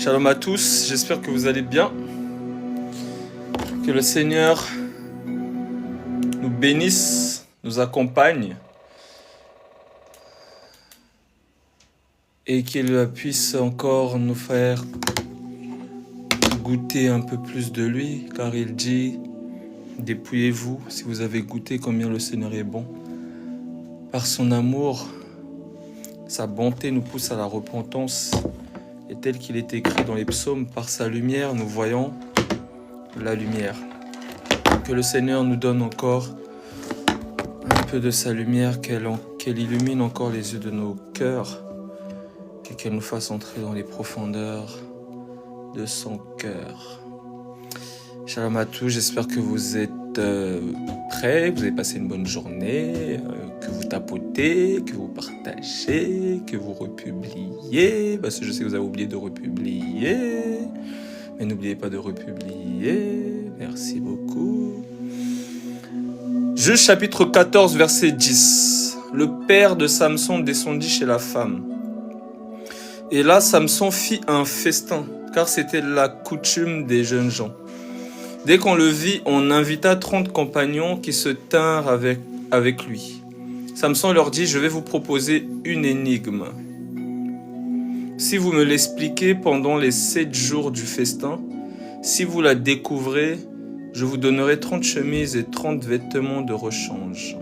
Shalom à tous, j'espère que vous allez bien. Que le Seigneur nous bénisse, nous accompagne et qu'il puisse encore nous faire goûter un peu plus de lui, car il dit « Dépouillez-vous si vous avez goûté combien le Seigneur est bon. » Par son amour, sa bonté nous pousse à la repentance. Et tel qu'il est écrit dans les psaumes, par sa lumière, nous voyons la lumière. Que le Seigneur nous donne encore un peu de sa lumière, qu'elle illumine encore les yeux de nos cœurs et qu'elle nous fasse entrer dans les profondeurs de son cœur. Shalom à tous, j'espère que vous êtes prêts, que vous avez passé une bonne journée, que vous tapotez, que vous partagez, que vous republiez, parce que je sais que vous avez oublié de republier, mais n'oubliez pas de republier, merci beaucoup. Juge chapitre 14, verset 10. Le père de Samson descendit chez la femme. Et là, Samson fit un festin, car c'était la coutume des jeunes gens. Dès qu'on le vit, on invita 30 compagnons qui se tinrent avec lui. Samson leur dit, je vais vous proposer une énigme. Si vous me l'expliquez pendant les 7 jours du festin, si vous la découvrez, je vous donnerai 30 chemises et 30 vêtements de rechange.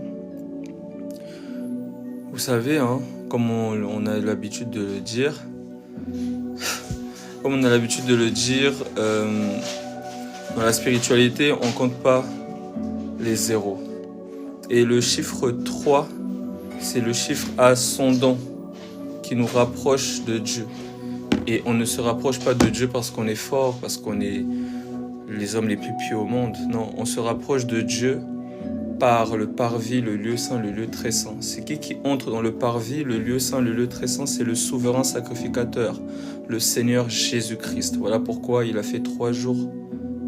Vous savez, comme on a l'habitude de le dire, dans la spiritualité, on ne compte pas les zéros. Et le chiffre 3, c'est le chiffre ascendant qui nous rapproche de Dieu. Et on ne se rapproche pas de Dieu parce qu'on est fort, parce qu'on est les hommes les plus pieux au monde. Non, on se rapproche de Dieu par le parvis, le lieu saint, le lieu très saint. C'est qui entre dans le parvis, le lieu saint, le lieu très saint? C'est le souverain sacrificateur, le Seigneur Jésus-Christ. Voilà pourquoi il a fait 3 jours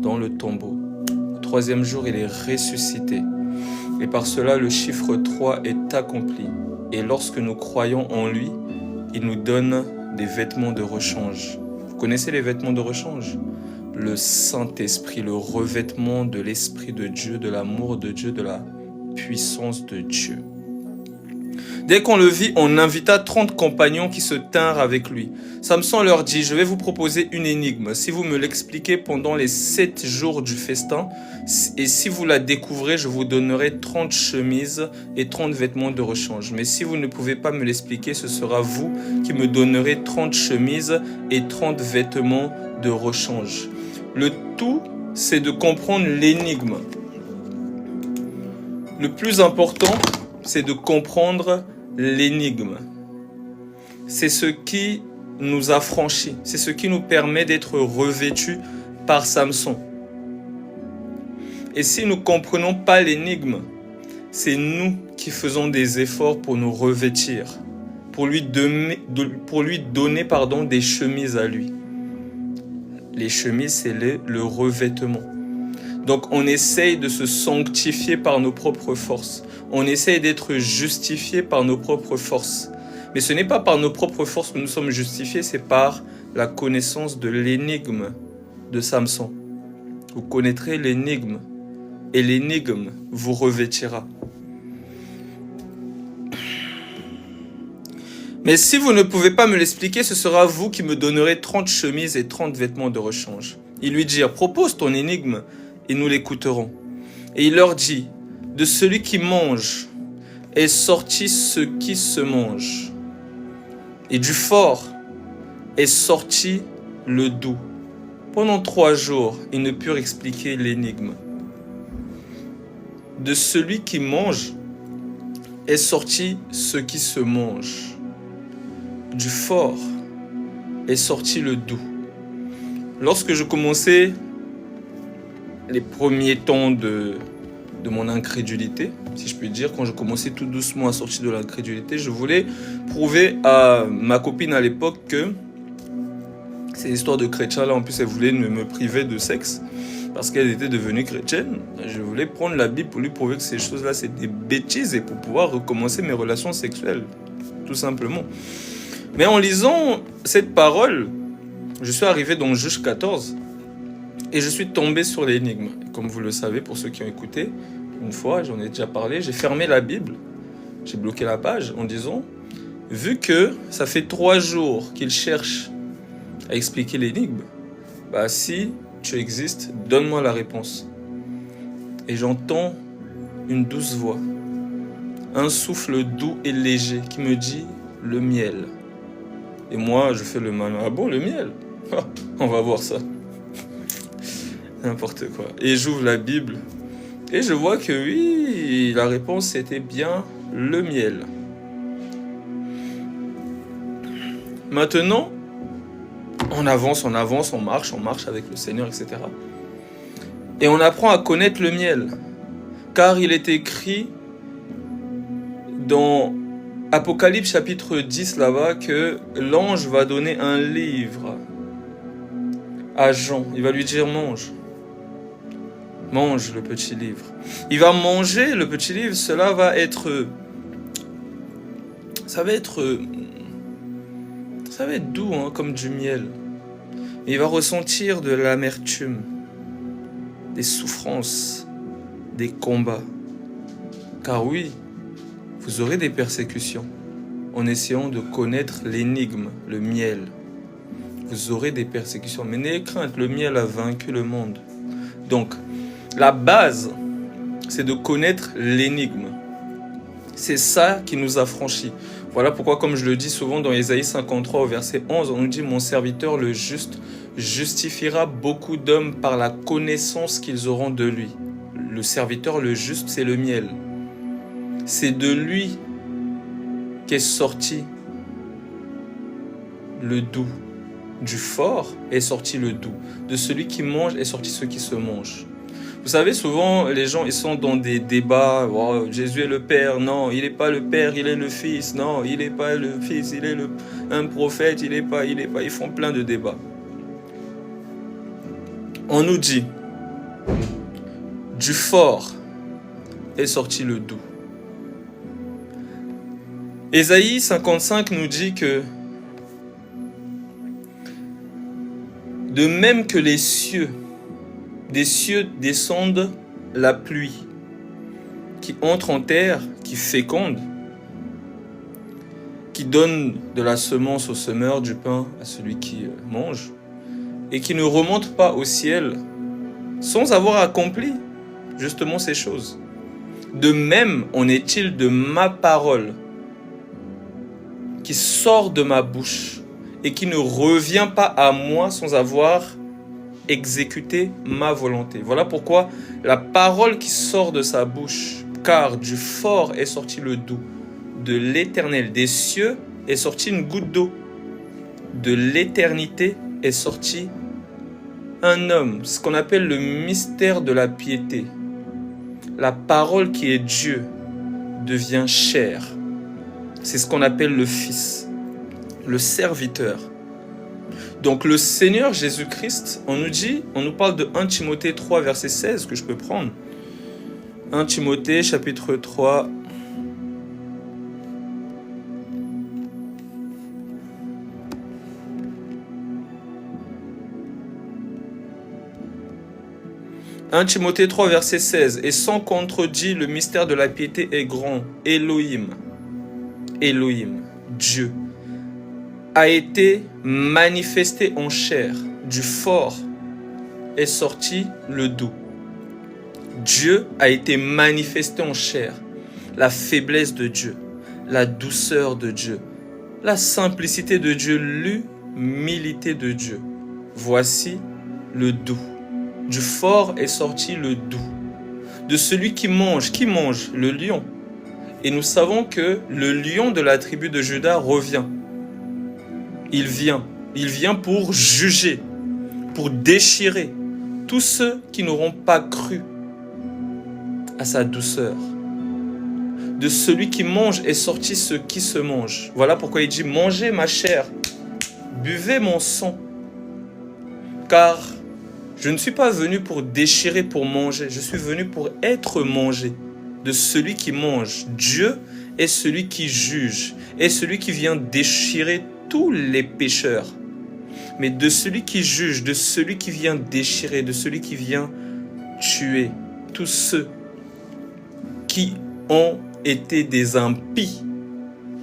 dans le tombeau. Le 3e jour, il est ressuscité. Et par cela, le chiffre 3 est accompli. Et lorsque nous croyons en lui, il nous donne des vêtements de rechange. Vous connaissez les vêtements de rechange? Le Saint-Esprit, le revêtement de l'Esprit de Dieu, de l'amour de Dieu, de la puissance de Dieu. Dès qu'on le vit, on invita 30 compagnons qui se tinrent avec lui. Samson leur dit, je vais vous proposer une énigme. Si vous me l'expliquez pendant les 7 jours du festin, et si vous la découvrez, je vous donnerai 30 chemises et 30 vêtements de rechange. Mais si vous ne pouvez pas me l'expliquer, ce sera vous qui me donnerez 30 chemises et 30 vêtements de rechange. Le tout, c'est de comprendre l'énigme. Le plus important, c'est de comprendre l'énigme. C'est ce qui nous affranchit. C'est ce qui nous permet d'être revêtus par Samson. Et si nous ne comprenons pas l'énigme, c'est nous qui faisons des efforts pour nous revêtir, pour lui donner des chemises à lui. Les chemises, c'est le revêtement. Donc on essaye de se sanctifier par nos propres forces. On essaye d'être justifié par nos propres forces. Mais ce n'est pas par nos propres forces que nous sommes justifiés, c'est par la connaissance de l'énigme de Samson. Vous connaîtrez l'énigme et l'énigme vous revêtira. Mais si vous ne pouvez pas me l'expliquer, ce sera vous qui me donnerez 30 chemises et 30 vêtements de rechange. Ils lui dirent, propose ton énigme et nous l'écouterons. Et il leur dit, de celui qui mange est sorti ce qui se mange. Et du fort est sorti le doux. Pendant 3 jours, ils ne purent expliquer l'énigme. De celui qui mange est sorti ce qui se mange. Du fort est sorti le doux. Lorsque je commençais les premiers temps de mon incrédulité, si je puis dire, quand je commençais tout doucement à sortir de l'incrédulité, je voulais prouver à ma copine à l'époque que ces histoires de chrétiens là, en plus elle voulait me priver de sexe parce qu'elle était devenue chrétienne. Je voulais prendre la Bible pour lui prouver que ces choses là c'est des bêtises et pour pouvoir recommencer mes relations sexuelles, tout simplement. Mais en lisant cette parole, je suis arrivé dans Juge 14 et je suis tombé sur l'énigme. Comme vous le savez, pour ceux qui ont écouté, une fois, j'en ai déjà parlé, j'ai fermé la Bible, j'ai bloqué la page en disant, vu que ça fait 3 jours qu'il cherche à expliquer l'énigme, bah si tu existes, donne-moi la réponse. Et j'entends une douce voix, un souffle doux et léger qui me dit le miel. Et moi, je fais le malin. Ah bon, le miel? On va voir ça. N'importe quoi. Et j'ouvre la Bible et je vois que oui, la réponse c'était bien le miel. Maintenant, on avance, on marche avec le Seigneur, etc. Et on apprend à connaître le miel. Car il est écrit dans Apocalypse chapitre 10 là-bas que l'ange va donner un livre à Jean. Il va lui dire mange. Mange le petit livre. Il va manger le petit livre. Cela va être... Ça va être doux hein, comme du miel. Et il va ressentir de l'amertume, des souffrances, des combats. Car oui, vous aurez des persécutions en essayant de connaître l'énigme, le miel. Vous aurez des persécutions. Mais n'ayez crainte, le miel a vaincu le monde. Donc, la base, c'est de connaître l'énigme. C'est ça qui nous a franchis. Voilà pourquoi, comme je le dis souvent dans Ésaïe 53 au verset 11, on nous dit « Mon serviteur le juste justifiera beaucoup d'hommes par la connaissance qu'ils auront de lui. » Le serviteur le juste, c'est le miel. C'est de lui qu'est sorti le doux. Du fort est sorti le doux. De celui qui mange est sorti ce qui se mange. Vous savez, souvent, les gens ils sont dans des débats. Oh, Jésus est le Père. Non, il n'est pas le Père, il est le Fils. Non, il n'est pas le Fils, il est un prophète. Il n'est pas. Ils font plein de débats. On nous dit, du fort est sorti le doux. Ésaïe 55 nous dit que de même que les cieux, des cieux descendent la pluie, qui entre en terre, qui féconde, qui donne de la semence au semeur, du pain à celui qui mange, et qui ne remonte pas au ciel sans avoir accompli justement ces choses. De même en est-il de ma parole qui sort de ma bouche et qui ne revient pas à moi sans avoir exécuté ma volonté. Voilà pourquoi la parole qui sort de sa bouche, car du fort est sorti le doux, de l'Éternel, des cieux est sorti une goutte d'eau, de l'éternité est sorti un homme, ce qu'on appelle le mystère de la piété. La parole qui est Dieu devient chair. C'est ce qu'on appelle le Fils, le serviteur. Donc le Seigneur Jésus-Christ, on nous parle de 1 Timothée 3, verset 16, que je peux prendre. 1 Timothée, chapitre 3. « 1 Timothée 3, verset 16. Et sans contredit, le mystère de la piété est grand. Elohim, Dieu, a été manifesté en chair. Du fort est sorti le doux. » Dieu a été manifesté en chair. La faiblesse de Dieu, la douceur de Dieu, la simplicité de Dieu, l'humilité de Dieu. Voici le doux. Du fort est sorti le doux. De celui qui mange le lion. Et nous savons que le lion de la tribu de Juda revient. Il vient pour juger, pour déchirer tous ceux qui n'auront pas cru à sa douceur. De celui qui mange est sorti ce qui se mange. Voilà pourquoi il dit, mangez ma chair, buvez mon sang. Car je ne suis pas venu pour déchirer, pour manger. Je suis venu pour être mangé. De celui qui mange. Dieu est celui qui juge. Est celui qui vient déchirer tous les pécheurs. mais de celui qui juge, de celui qui vient déchirer, de celui qui vient tuer. Tous ceux qui ont été des impies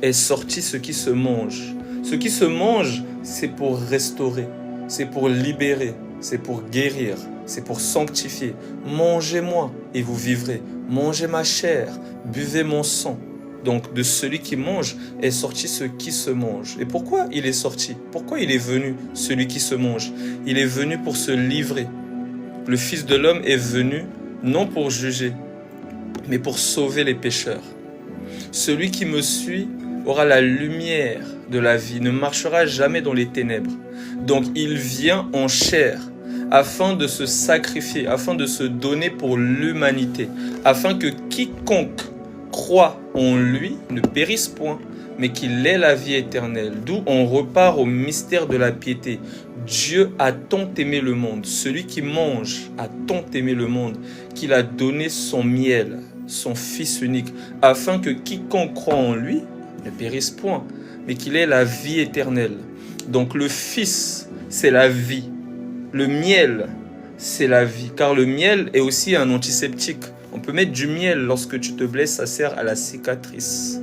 est sorti ce qui se mange. Ce qui se mange, c'est pour restaurer, c'est pour libérer, c'est pour guérir, c'est pour sanctifier. Mangez-moi et vous vivrez. Mangez ma chair, buvez mon sang. Donc de celui qui mange est sorti ce qui se mange. Et pourquoi il est sorti? Pourquoi il est venu, celui qui se mange? Il est venu pour se livrer. Le Fils de l'homme est venu non pour juger, mais pour sauver les pécheurs. Celui qui me suit aura la lumière de la vie, ne marchera jamais dans les ténèbres. Donc il vient en chair, afin de se sacrifier, afin de se donner pour l'humanité, afin que quiconque croit en lui ne périsse point, mais qu'il ait la vie éternelle. D'où on repart au mystère de la piété. Dieu a tant aimé le monde, celui qui mange a tant aimé le monde, qu'il a donné son miel, son Fils unique, afin que quiconque croit en lui ne périsse point, mais qu'il ait la vie éternelle. Donc le Fils, c'est la vie. Le miel, c'est la vie, car le miel est aussi un antiseptique. On peut mettre du miel lorsque tu te blesses, ça sert à la cicatrice.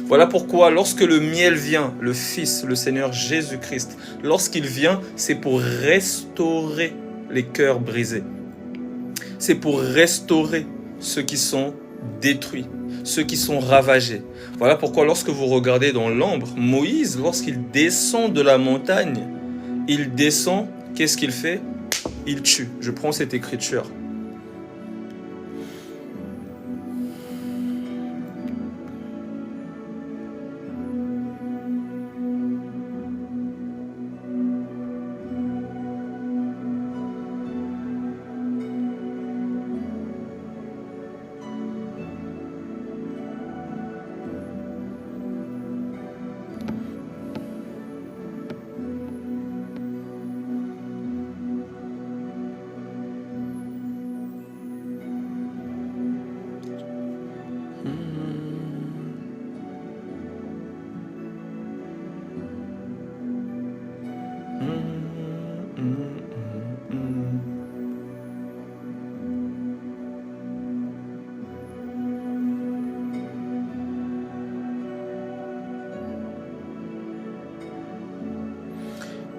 Voilà pourquoi lorsque le miel vient, le Fils, le Seigneur Jésus-Christ, lorsqu'il vient, c'est pour restaurer les cœurs brisés. C'est pour restaurer ceux qui sont détruits, ceux qui sont ravagés. Voilà pourquoi lorsque vous regardez dans l'ombre, Moïse, lorsqu'il descend de la montagne, il descend, qu'est-ce qu'il fait? Il tue. Je prends cette écriture.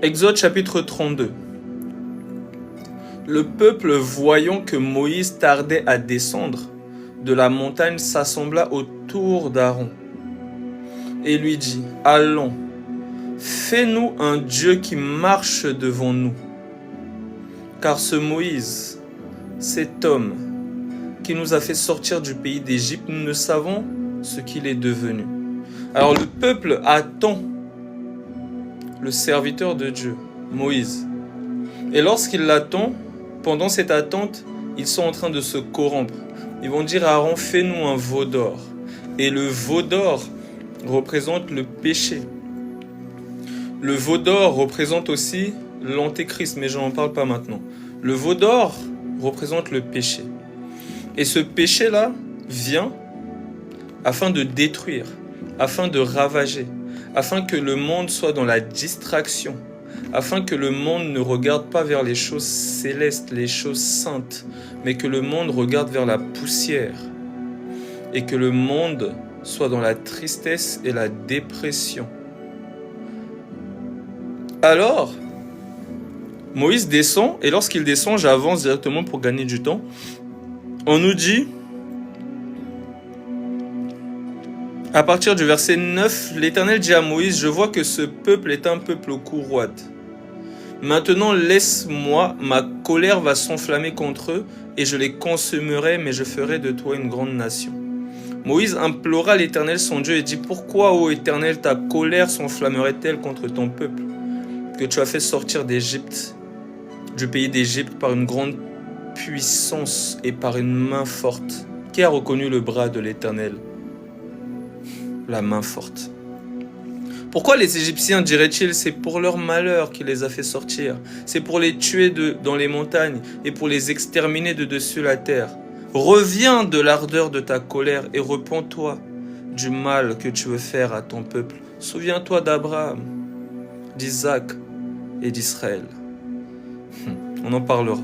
Exode chapitre 32. Le peuple, voyant que Moïse tardait à descendre de la montagne, s'assembla autour d'Aaron et lui dit: Allons, fais-nous un Dieu qui marche devant nous. Car ce Moïse, cet homme qui nous a fait sortir du pays d'Égypte, nous ne savons ce qu'il est devenu. Alors le peuple attend le serviteur de Dieu, Moïse. Et lorsqu'il l'attend, pendant cette attente, ils sont en train de se corrompre. Ils vont dire à Aaron: fais-nous un veau d'or. Et le veau d'or représente le péché. Le veau d'or représente aussi l'antéchrist, mais je n'en parle pas maintenant. Le veau d'or représente le péché. Et ce péché-là vient afin de détruire, afin de ravager, afin que le monde soit dans la distraction, afin que le monde ne regarde pas vers les choses célestes, les choses saintes, mais que le monde regarde vers la poussière, et que le monde soit dans la tristesse et la dépression. Alors, Moïse descend, et lorsqu'il descend, j'avance directement pour gagner du temps, on nous dit, à partir du verset 9, l'Éternel dit à Moïse: je vois que ce peuple est un peuple au cou roide. Maintenant laisse-moi, ma colère va s'enflammer contre eux, et je les consumerai, mais je ferai de toi une grande nation. Moïse implora l'Éternel son Dieu et dit: pourquoi, ô Éternel, ta colère s'enflammerait-elle contre ton peuple, que tu as fait sortir d'Égypte, du pays d'Égypte, par une grande puissance et par une main forte? Qui a reconnu le bras de l'Éternel? La main forte. Pourquoi les Égyptiens diraient-ils: c'est pour leur malheur qu'il les a fait sortir, c'est pour les tuer dans les montagnes et pour les exterminer de dessus la terre? Reviens de l'ardeur de ta colère et repens-toi du mal que tu veux faire à ton peuple. Souviens-toi d'Abraham, d'Isaac et d'Israël. On en parlera.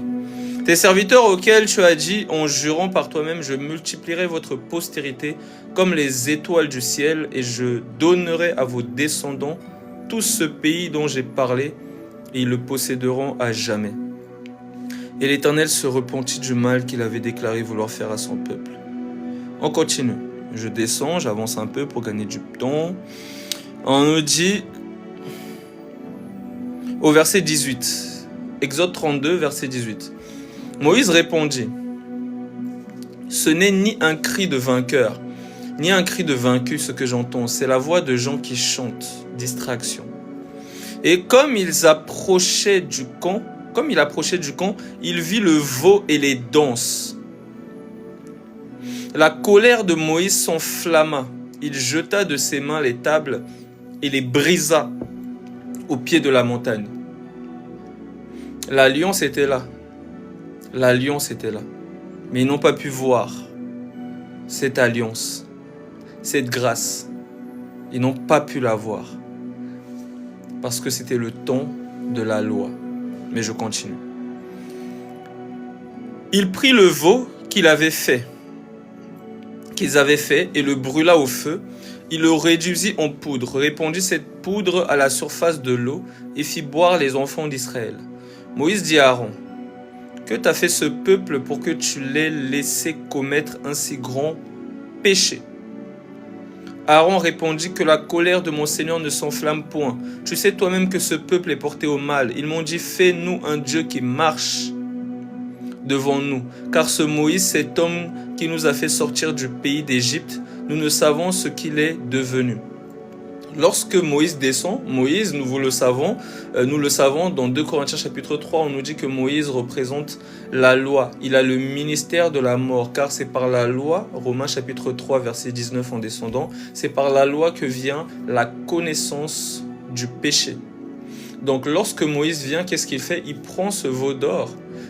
Tes serviteurs auxquels tu as dit, en jurant par toi-même, je multiplierai votre postérité comme les étoiles du ciel, et je donnerai à vos descendants tout ce pays dont j'ai parlé, et ils le posséderont à jamais. Et l'Éternel se repentit du mal qu'il avait déclaré vouloir faire à son peuple. On continue. Je descends, j'avance un peu pour gagner du temps. On nous dit au verset 18, Exode 32, verset 18. Moïse répondit, « Ce n'est ni un cri de vainqueur, ni un cri de vaincu ce que j'entends, c'est la voix de gens qui chantent, distraction. » Et comme il approchait du camp, il vit le veau et les danses. La colère de Moïse s'enflamma. Il jeta de ses mains les tables et les brisa au pied de la montagne. L'alliance était là. L'alliance était là. Mais ils n'ont pas pu voir cette alliance, cette grâce. Ils n'ont pas pu la voir. Parce que c'était le temps de la loi. Mais je continue. Il prit le veau qu'ils avaient fait et le brûla au feu. Il le réduisit en poudre, répandit cette poudre à la surface de l'eau et fit boire les enfants d'Israël. Moïse dit à Aaron, « Que t'a fait ce peuple pour que tu l'aies laissé commettre un si grand péché ?» Aaron répondit, « Que la colère de mon Seigneur ne s'enflamme point. Tu sais toi-même que ce peuple est porté au mal. Ils m'ont dit, fais-nous un Dieu qui marche devant nous. Car ce Moïse, cet homme qui nous a fait sortir du pays d'Égypte, nous ne savons ce qu'il est devenu. » Lorsque Moïse descend, Moïse, nous le savons dans 2 Corinthiens chapitre 3, on nous dit que Moïse représente la loi. Il a le ministère de la mort, car c'est par la loi, Romains chapitre 3, verset 19 en descendant, c'est par la loi que vient la connaissance du péché. Donc lorsque Moïse vient, qu'est-ce qu'il fait? Il prend ce veau d'or,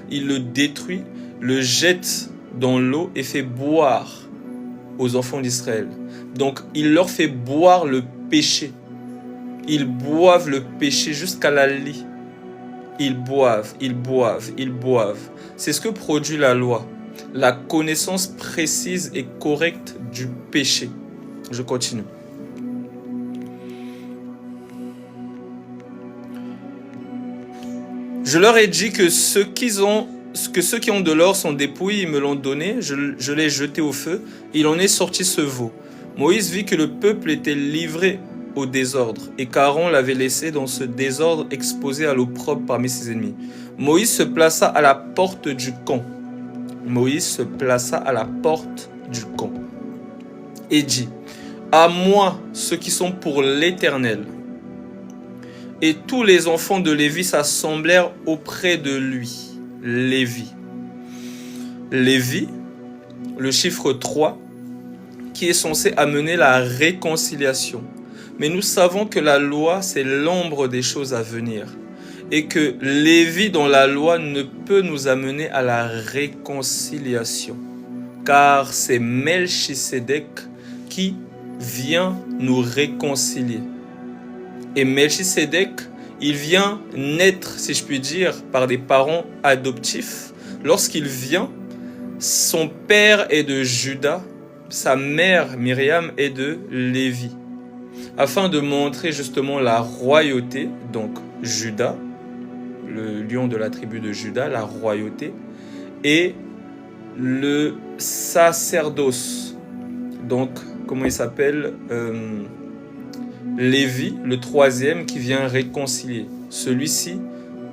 il le détruit, le jette dans l'eau et fait boire aux enfants d'Israël. Donc il leur fait boire le péché. Ils boivent le péché jusqu'à la lie. Ils boivent, ils boivent, ils boivent. C'est ce que produit la loi. La connaissance précise et correcte du péché. Je continue. Je leur ai dit que ceux qui ont de l'or sont dépouillés, ils me l'ont donné, je l'ai jeté au feu, il en est sorti ce veau. Moïse vit que le peuple était livré au désordre et qu'Aaron l'avait laissé dans ce désordre exposé à l'opprobre parmi ses ennemis. Moïse se plaça à la porte du camp. Moïse se plaça à la porte du camp et dit, « À moi, ceux qui sont pour l'Éternel. » Et tous les enfants de Lévi s'assemblèrent auprès de lui. Lévi. Lévi, le chiffre 3, qui est censé amener la réconciliation. Mais nous savons que la loi, c'est l'ombre des choses à venir. Et que Lévi dans la loi ne peut nous amener à la réconciliation. Car c'est Melchisédek qui vient nous réconcilier. Et Melchisédek, il vient naître, si je puis dire, par des parents adoptifs. Lorsqu'il vient, son père est de Juda, sa mère, Myriam, est de Lévi. Afin de montrer justement la royauté, donc Juda, le lion de la tribu de Juda, la royauté, et le sacerdoce, donc comment il s'appelle Lévi, le troisième qui vient réconcilier. Celui-ci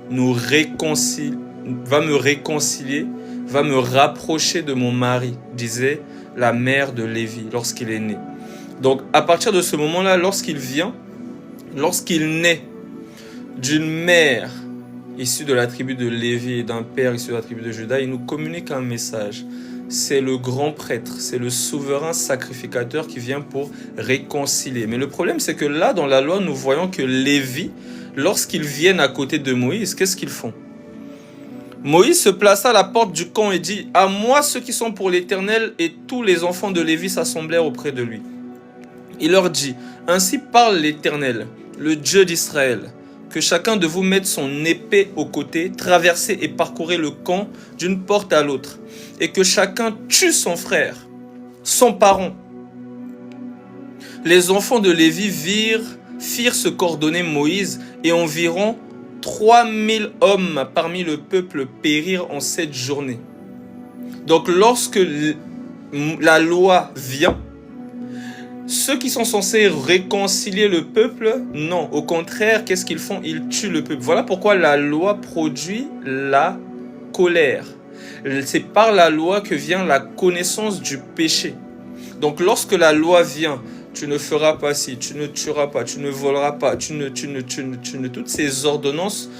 va me réconcilier, va me rapprocher de mon mari, disait la mère de Lévi lorsqu'il est né. Donc à partir de ce moment-là, lorsqu'il naît d'une mère issue de la tribu de Lévi et d'un père issu de la tribu de Juda, il nous communique un message. C'est le grand prêtre, c'est le souverain sacrificateur qui vient pour réconcilier. Mais le problème, c'est que là, dans la loi, nous voyons que Lévi, lorsqu'ils viennent à côté de Moïse, qu'est-ce qu'ils font? Moïse se plaça à la porte du camp et dit, « À moi ceux qui sont pour l'Éternel, et tous les enfants de Lévi s'assemblèrent auprès de lui. » Il leur dit, « Ainsi parle l'Éternel, le Dieu d'Israël. que chacun de vous mette son épée au côté, traversez et parcourez le camp d'une porte à l'autre, et que chacun tue son frère, son parent. Les enfants de Lévi firent se coordonner Moïse, et environ 3000 hommes parmi le peuple périrent en 7 journées. Donc lorsque la loi vient, ceux qui sont censés réconcilier le peuple, non, au contraire, qu'est-ce qu'ils font? Ils tuent le peuple. Voilà pourquoi la loi produit la colère. C'est par la loi que vient la connaissance du péché. Donc lorsque la loi vient, tu ne feras pas ci, tu ne tueras pas, tu ne voleras pas, toutes ces ordonnances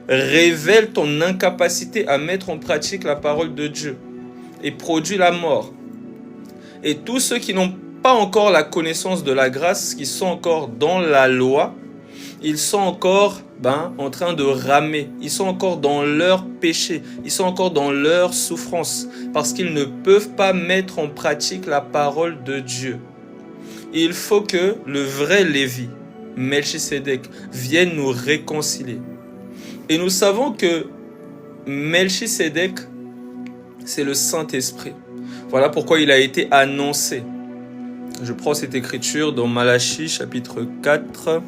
révèlent ton incapacité à mettre en pratique la parole de Dieu et produit la mort. Et tous ceux qui n'ont pas encore la connaissance de la grâce, qui sont encore dans la loi, ils sont encore en train de ramer, ils sont encore dans leur péché, ils sont encore dans leur souffrance, parce qu'ils ne peuvent pas mettre en pratique la parole de Dieu. Il faut que le vrai Lévi, Melchisédek, vienne nous réconcilier. Et nous savons que Melchisédek, c'est le Saint-Esprit. Voilà pourquoi il a été annoncé. Je prends cette écriture dans Malachie chapitre 4.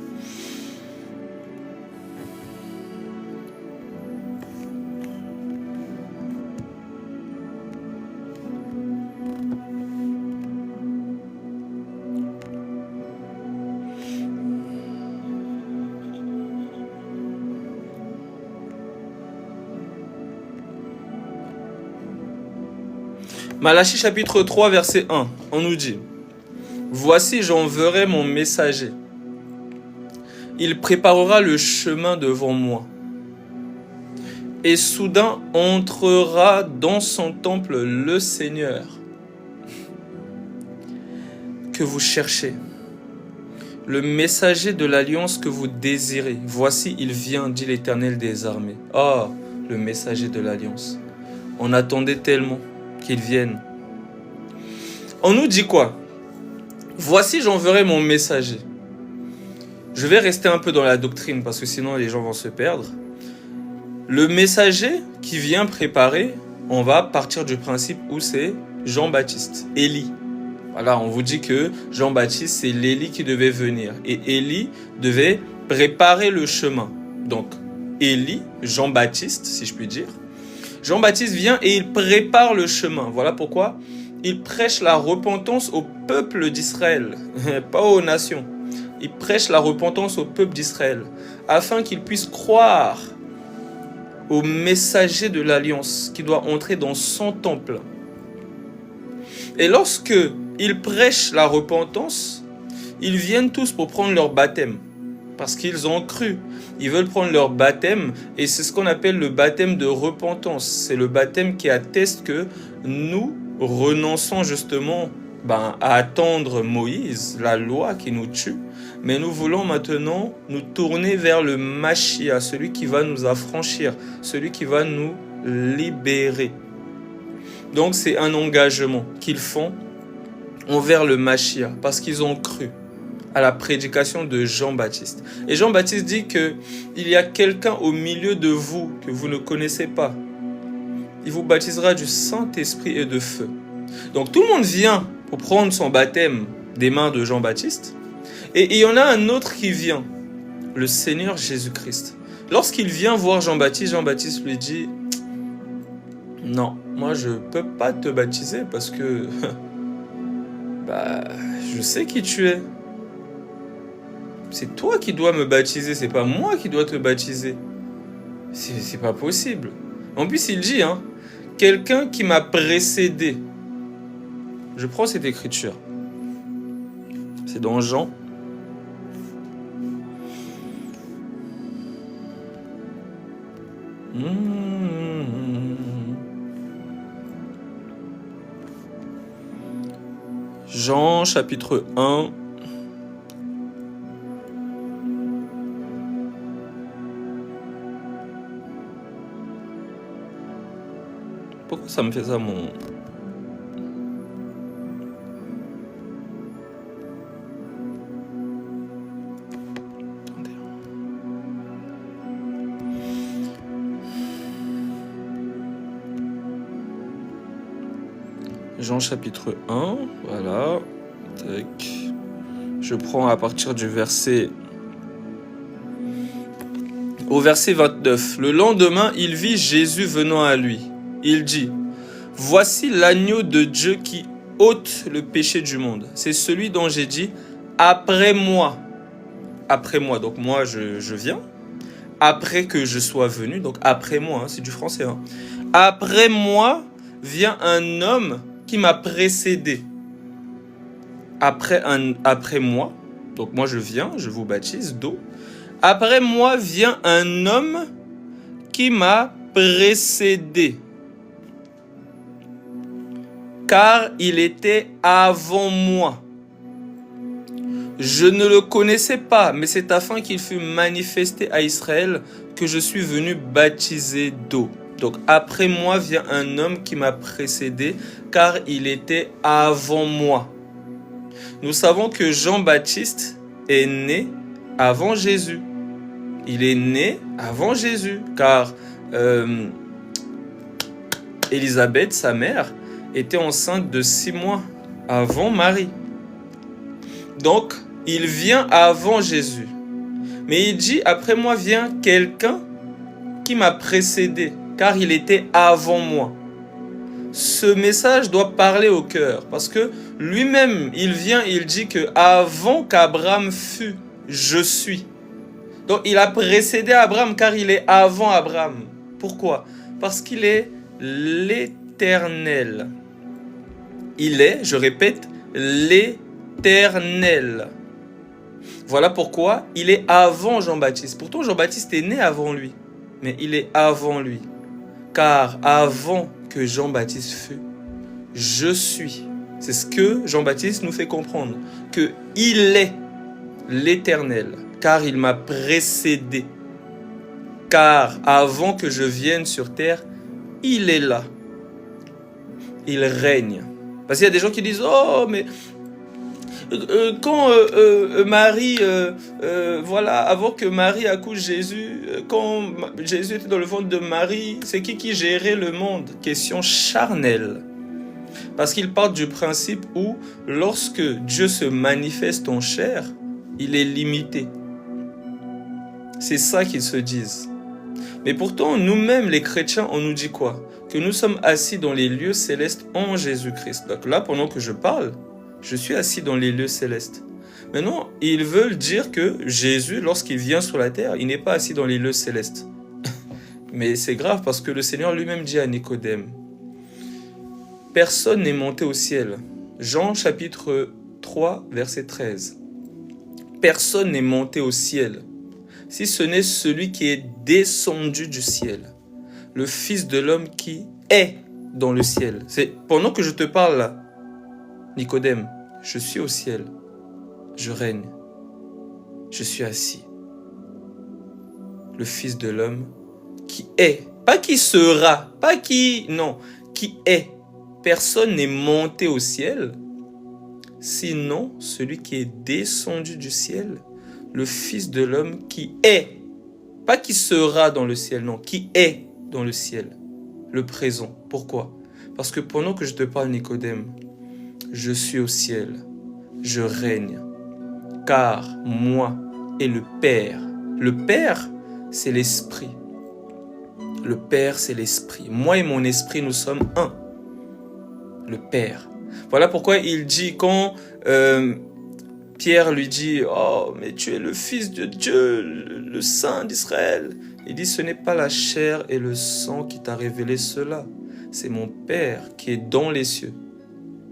Malachie chapitre 3 verset 1, on nous dit: Voici, j'enverrai mon messager. Il préparera le chemin devant moi. Et soudain entrera dans son temple le Seigneur que vous cherchez, le messager de l'alliance que vous désirez. Voici, il vient, dit l'Éternel des armées. Oh, le messager de l'alliance. On attendait tellement qu'il vienne. On nous dit quoi? Voici, j'enverrai mon messager. Je vais rester un peu dans la doctrine parce que sinon les gens vont se perdre. Le messager qui vient préparer, on va partir du principe où c'est Jean-Baptiste, Élie. Voilà, on vous dit que Jean-Baptiste, c'est l'Élie qui devait venir. Et Élie devait préparer le chemin. Donc, Élie, Jean-Baptiste, si je puis dire. Jean-Baptiste vient et il prépare le chemin. Voilà pourquoi il prêche la repentance au peuple d'Israël, pas aux nations. Il prêche la repentance au peuple d'Israël, afin qu'il puisse croire au messager de l'alliance qui doit entrer dans son temple. Et lorsque il prêche la repentance, ils viennent tous pour prendre leur baptême, parce qu'ils ont cru. Ils veulent prendre leur baptême, et c'est ce qu'on appelle le baptême de repentance. C'est le baptême qui atteste que nous renonçons justement à attendre Moïse, la loi qui nous tue, mais nous voulons maintenant nous tourner vers le Machia, celui qui va nous affranchir, celui qui va nous libérer. Donc c'est un engagement qu'ils font envers le Machia, parce qu'ils ont cru à la prédication de Jean-Baptiste. Et Jean-Baptiste dit qu'il y a quelqu'un au milieu de vous que vous ne connaissez pas. Il vous baptisera du Saint-Esprit et de feu. Donc tout le monde vient pour prendre son baptême des mains de Jean-Baptiste. Et il y en a un autre qui vient, le Seigneur Jésus-Christ. Lorsqu'il vient voir Jean-Baptiste, Jean-Baptiste lui dit: non, moi je ne peux pas te baptiser parce que je sais qui tu es. C'est toi qui dois me baptiser, c'est pas moi qui dois te baptiser. C'est pas possible. En plus, il dit, quelqu'un qui m'a précédé. Je prends cette écriture. C'est dans Jean. Jean chapitre 1. Pourquoi ça me fait ça, mon... Jean chapitre 1, voilà. Tac. Je prends à partir du verset... Au verset 29. Le lendemain, il vit Jésus venant à lui. Il dit, « Voici l'agneau de Dieu qui ôte le péché du monde. C'est celui dont j'ai dit, après moi. Après moi, donc moi je viens. Après que je sois venu, donc après moi, hein, c'est du français. Hein. Après moi vient un homme qui m'a précédé. Après moi, donc moi je viens, je vous baptise d'eau. Après moi vient un homme qui m'a précédé. Car il était avant moi. Je ne le connaissais pas, mais c'est afin qu'il fût manifesté à Israël que je suis venu baptiser d'eau. Donc après moi vient un homme qui m'a précédé, car il était avant moi. Nous savons que Jean-Baptiste est né avant Jésus. Il est né avant Jésus, car Élisabeth, sa mère, était enceinte de 6 mois avant Marie. Donc, il vient avant Jésus. Mais il dit, après moi vient quelqu'un qui m'a précédé, car il était avant moi. Ce message doit parler au cœur, parce que lui-même, il vient, il dit que avant qu'Abraham fût, je suis. Donc, il a précédé Abraham, car il est avant Abraham. Pourquoi? Parce qu'il est l'Éternel. Il est, je répète, l'Éternel. Voilà pourquoi il est avant Jean-Baptiste. Pourtant, Jean-Baptiste est né avant lui, mais il est avant lui. Car avant que Jean-Baptiste fût, je suis. C'est ce que Jean-Baptiste nous fait comprendre, que il est l'Éternel, car il m'a précédé. Car avant que je vienne sur terre, il est là. Il règne. Parce qu'il y a des gens qui disent, oh, mais quand Marie, voilà, avant que Marie accouche Jésus, quand Jésus était dans le ventre de Marie, c'est qui gérait le monde? Question charnelle. Parce qu'il part du principe où, lorsque Dieu se manifeste en chair, il est limité. C'est ça qu'ils se disent. Mais pourtant, nous-mêmes, les chrétiens, on nous dit quoi? Que nous sommes assis dans les lieux célestes en Jésus-Christ. Donc là, pendant que je parle, je suis assis dans les lieux célestes. Maintenant, ils veulent dire que Jésus, lorsqu'il vient sur la terre, il n'est pas assis dans les lieux célestes. Mais c'est grave parce que le Seigneur lui-même dit à Nicodème, personne n'est monté au ciel. Jean chapitre 3, verset 13. Personne n'est monté au ciel, si ce n'est celui qui est descendu du ciel, le Fils de l'homme qui est dans le ciel. C'est pendant que je te parle là, Nicodème, je suis au ciel, je règne, je suis assis. Le Fils de l'homme qui est, pas qui sera, pas qui, non, qui est. Personne n'est monté au ciel, sinon celui qui est descendu du ciel, le Fils de l'homme qui est, pas qui sera dans le ciel, non, qui est dans le ciel, le présent. Pourquoi? Parce que pendant que je te parle, Nicodème, je suis au ciel, je règne, car moi et le Père. Le Père, c'est l'Esprit. Le Père, c'est l'Esprit. Moi et mon Esprit, nous sommes un. Le Père. Voilà pourquoi il dit, quand Pierre lui dit, oh, mais tu es le Fils de Dieu, le Saint d'Israël. Il dit, ce n'est pas la chair et le sang qui t'a révélé cela. C'est mon Père qui est dans les cieux.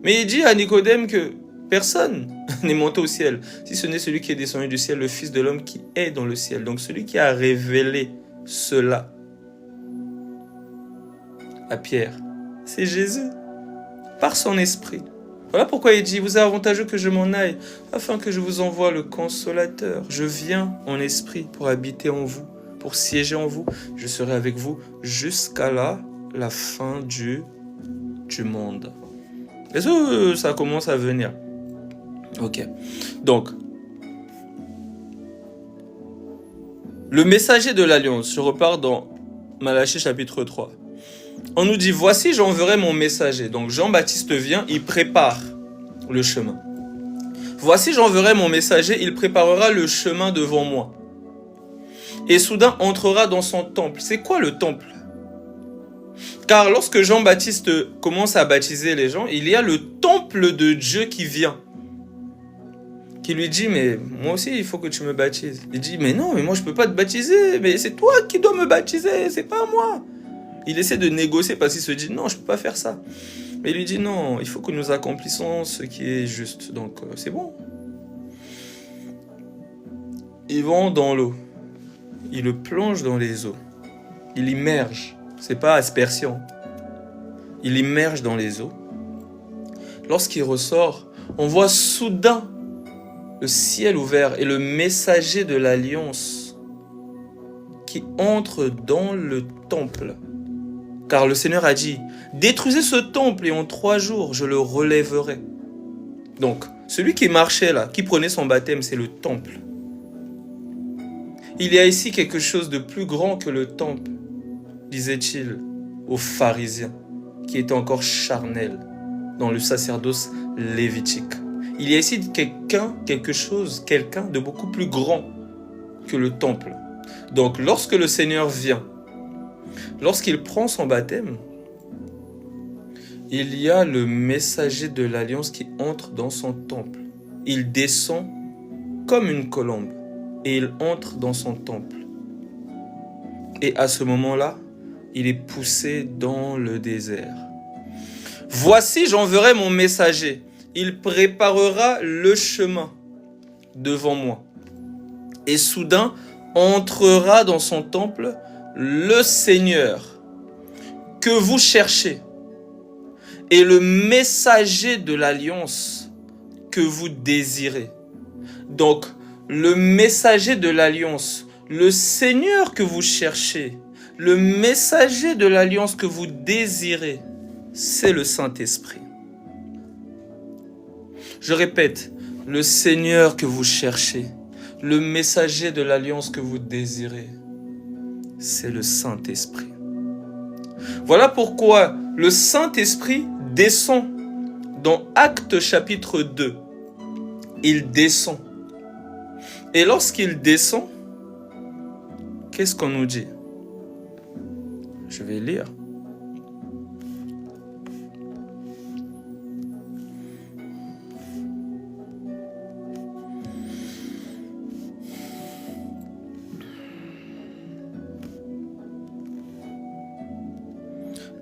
Mais il dit à Nicodème que personne n'est monté au ciel, si ce n'est celui qui est descendu du ciel, le Fils de l'homme qui est dans le ciel. Donc celui qui a révélé cela à Pierre, c'est Jésus, par son esprit. Voilà pourquoi il dit, vous êtes avantageux que je m'en aille, afin que je vous envoie le consolateur. Je viens en esprit pour habiter en vous, pour siéger en vous. Je serai avec vous jusqu'à la fin du monde. Est-ce que ça commence à venir? Ok. Donc, le messager de l'Alliance, je repars dans Malachie chapitre 3. On nous dit, voici, j'enverrai mon messager. Donc Jean-Baptiste vient, il prépare le chemin. Voici, j'enverrai mon messager, il préparera le chemin devant moi. Et soudain entrera dans son temple. C'est quoi le temple? Car lorsque Jean-Baptiste commence à baptiser les gens, il y a le temple de Dieu qui vient. Qui lui dit, mais moi aussi, il faut que tu me baptises. Il dit, mais non, mais moi, je ne peux pas te baptiser. Mais c'est toi qui dois me baptiser, c'est pas moi. Il essaie de négocier parce qu'il se dit, non, je ne peux pas faire ça. Mais il lui dit, non, il faut que nous accomplissions ce qui est juste. Donc, c'est bon. Ils vont dans l'eau. Il le plonge dans les eaux. Il immerge. C'est pas aspersion. Il immerge dans les eaux. Lorsqu'il ressort, on voit soudain le ciel ouvert et le messager de l'alliance qui entre dans le temple. Car le Seigneur a dit, détruisez ce temple et en 3 jours, je le relèverai. Donc, celui qui marchait là, qui prenait son baptême, c'est le temple. Il y a ici quelque chose de plus grand que le temple, disait-il aux pharisiens, qui étaient encore charnels dans le sacerdoce lévitique. Il y a ici quelqu'un de beaucoup plus grand que le temple. Donc, lorsque le Seigneur vient, lorsqu'il prend son baptême, il y a le messager de l'alliance qui entre dans son temple. Il descend comme une colombe et il entre dans son temple. Et à ce moment-là, il est poussé dans le désert. Voici, j'enverrai mon messager. Il préparera le chemin devant moi. Et soudain, entrera dans son temple le Seigneur que vous cherchez et le messager de l'alliance que vous désirez. Donc, le messager de l'alliance, le Seigneur que vous cherchez, le messager de l'alliance que vous désirez, c'est le Saint-Esprit. Je répète, le Seigneur que vous cherchez, le messager de l'alliance que vous désirez, c'est le Saint-Esprit. Voilà pourquoi le Saint-Esprit descend dans Actes chapitre 2. Il descend. Et lorsqu'il descend, qu'est-ce qu'on nous dit? Je vais lire.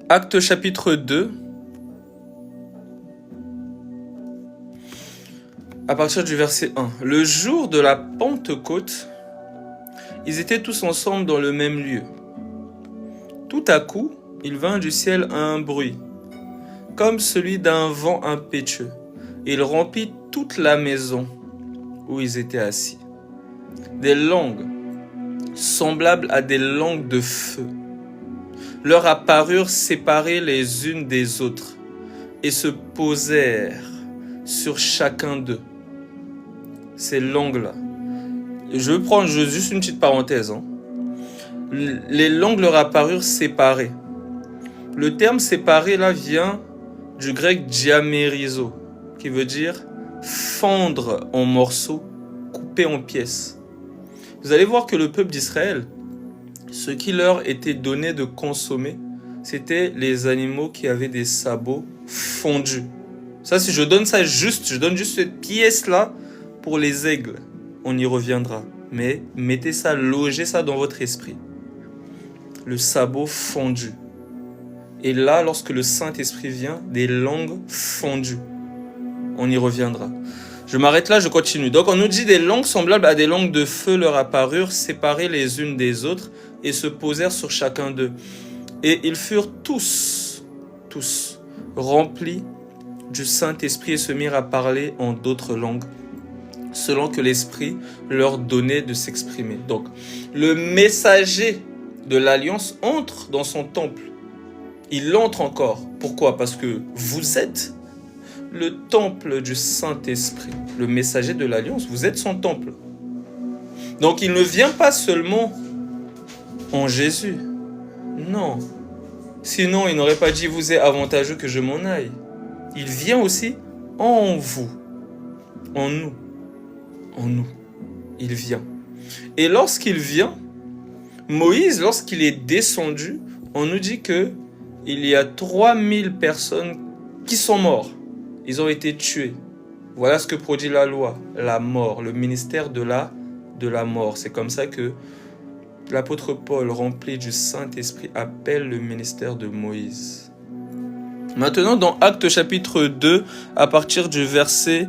Actes chapitre 2, à partir du verset 1. Le jour de la Pentecôte, ils étaient tous ensemble dans le même lieu. Tout à coup, il vint du ciel un bruit, comme celui d'un vent impétueux. Il remplit toute la maison où ils étaient assis. Des langues semblables à des langues de feu leur apparurent séparées les unes des autres et se posèrent sur chacun d'eux. Ces langues-là. Je vais prendre juste une petite parenthèse. Les langues leur apparurent séparées. Le terme séparé là vient du grec diamérizo, qui veut dire fendre en morceaux, couper en pièces. Vous allez voir que le peuple d'Israël, ce qui leur était donné de consommer, c'était les animaux qui avaient des sabots fondus. Ça, si je donne juste cette pièce-là pour les aigles, on y reviendra. Mais mettez ça, logez ça dans votre esprit. Le sabot fondu. Et là, lorsque le Saint-Esprit vient, des langues fondues. On y reviendra. Je m'arrête là, je continue. Donc on nous dit des langues semblables à des langues de feu leur apparurent, séparées les unes des autres, et se posèrent sur chacun d'eux. Et ils furent tous remplis du Saint-Esprit et se mirent à parler en d'autres langues, selon que l'Esprit leur donnait de s'exprimer. Donc, le messager de l'Alliance entre dans son temple. Il entre encore. Pourquoi? Parce que vous êtes le temple du Saint-Esprit. Le messager de l'Alliance, vous êtes son temple. Donc, il ne vient pas seulement en Jésus. Non. Sinon, il n'aurait pas dit, vous est avantageux que je m'en aille. Il vient aussi en vous, en nous, en nous. Il vient. Et lorsqu'il vient, Moïse, lorsqu'il est descendu, on nous dit que il y a 3000 personnes qui sont mortes. Ils ont été tués. Voilà ce que produit la loi, la mort, le ministère de la mort. C'est comme ça que l'apôtre Paul, rempli du Saint-Esprit, appelle le ministère de Moïse. Maintenant, dans Actes chapitre 2, à partir du verset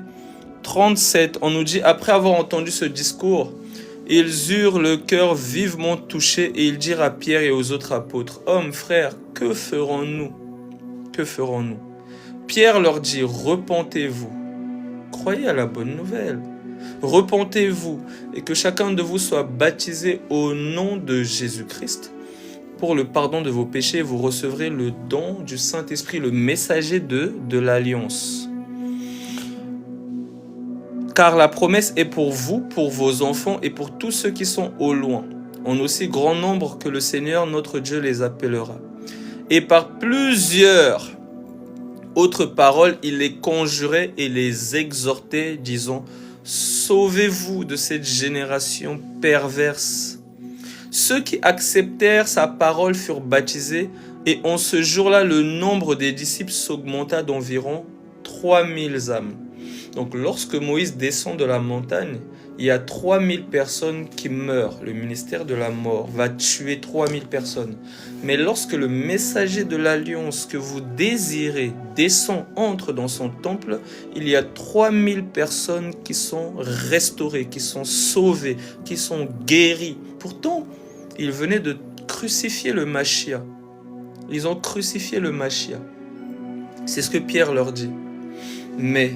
37, on nous dit, après avoir entendu ce discours, ils eurent le cœur vivement touché et ils dirent à Pierre et aux autres apôtres, « Hommes, frères, que ferons-nous? Que ferons-nous » Pierre leur dit, « Repentez-vous, croyez à la bonne nouvelle. Repentez-vous et que chacun de vous soit baptisé au nom de Jésus-Christ. Pour le pardon de vos péchés, vous recevrez le don du Saint-Esprit, le messager de l'Alliance. Car la promesse est pour vous, pour vos enfants et pour tous ceux qui sont au loin, en aussi grand nombre que le Seigneur notre Dieu les appellera. Et par plusieurs autres paroles, il les conjurait et les exhortait, disant, sauvez-vous de cette génération perverse. Ceux qui acceptèrent sa parole furent baptisés, et en ce jour-là, le nombre des disciples s'augmenta d'environ 3000 âmes. Donc lorsque Moïse descend de la montagne, il y a 3000 personnes qui meurent. Le ministère de la mort va tuer 3000 personnes. Mais lorsque le messager de l'Alliance que vous désirez descend, entre dans son temple, il y a 3000 personnes qui sont restaurées, qui sont sauvées, qui sont guéries. Pourtant, ils venaient de crucifier le Machia. Ils ont crucifié le Machia. C'est ce que Pierre leur dit. Mais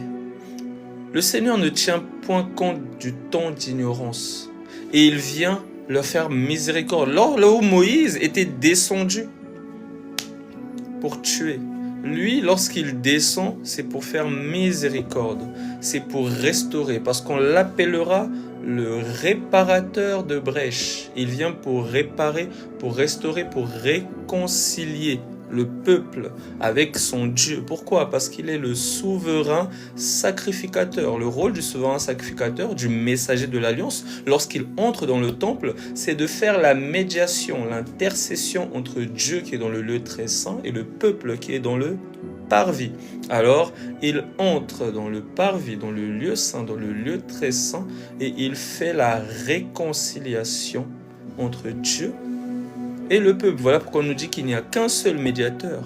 le Seigneur ne tient point compte du temps d'ignorance. Et il vient leur faire miséricorde. Là où Moïse était descendu pour tuer, lui, lorsqu'il descend, c'est pour faire miséricorde. C'est pour restaurer. Parce qu'on l'appellera le réparateur de brèches. Il vient pour réparer, pour restaurer, pour réconcilier le peuple avec son Dieu. Pourquoi? Parce qu'il est le souverain sacrificateur. Le rôle du souverain sacrificateur, du messager de l'Alliance, lorsqu'il entre dans le temple, c'est de faire la médiation, l'intercession entre Dieu qui est dans le lieu très saint et le peuple qui est dans le parvis. Alors, il entre dans le parvis, dans le lieu saint, dans le lieu très saint, et il fait la réconciliation entre Dieu et le peuple. Voilà pourquoi on nous dit qu'il n'y a qu'un seul médiateur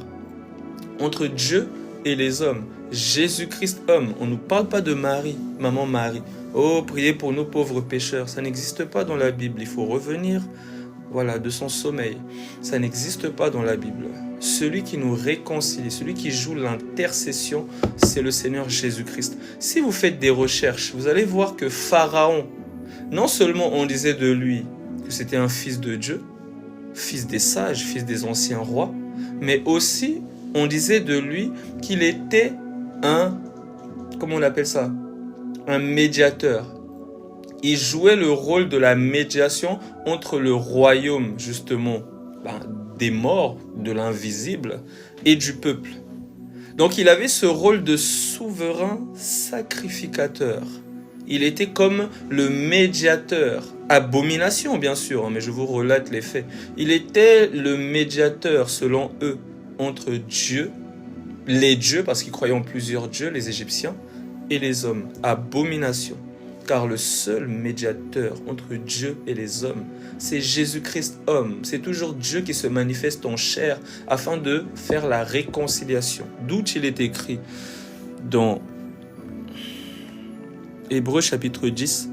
entre Dieu et les hommes. Jésus-Christ homme. On ne nous parle pas de Marie, maman Marie. Oh, priez pour nous pauvres pécheurs. Ça n'existe pas dans la Bible. Il faut revenir, voilà, de son sommeil. Ça n'existe pas dans la Bible. Celui qui nous réconcilie, celui qui joue l'intercession, c'est le Seigneur Jésus-Christ. Si vous faites des recherches, vous allez voir que Pharaon, non seulement on disait de lui que c'était un fils de Dieu, fils des sages, fils des anciens rois, mais aussi on disait de lui qu'il était un, comment on appelle ça, un médiateur. Il jouait le rôle de la médiation entre le royaume, justement, des morts, de l'invisible, et du peuple. Donc il avait ce rôle de souverain sacrificateur. Il était comme le médiateur. Abomination, bien sûr, mais je vous relate les faits. Il était le médiateur, selon eux, entre Dieu, les dieux, parce qu'ils croyaient en plusieurs dieux, les Égyptiens, et les hommes. Abomination. Car le seul médiateur entre Dieu et les hommes, c'est Jésus-Christ homme. C'est toujours Dieu qui se manifeste en chair afin de faire la réconciliation. D'où il est écrit dans Hébreux chapitre 10.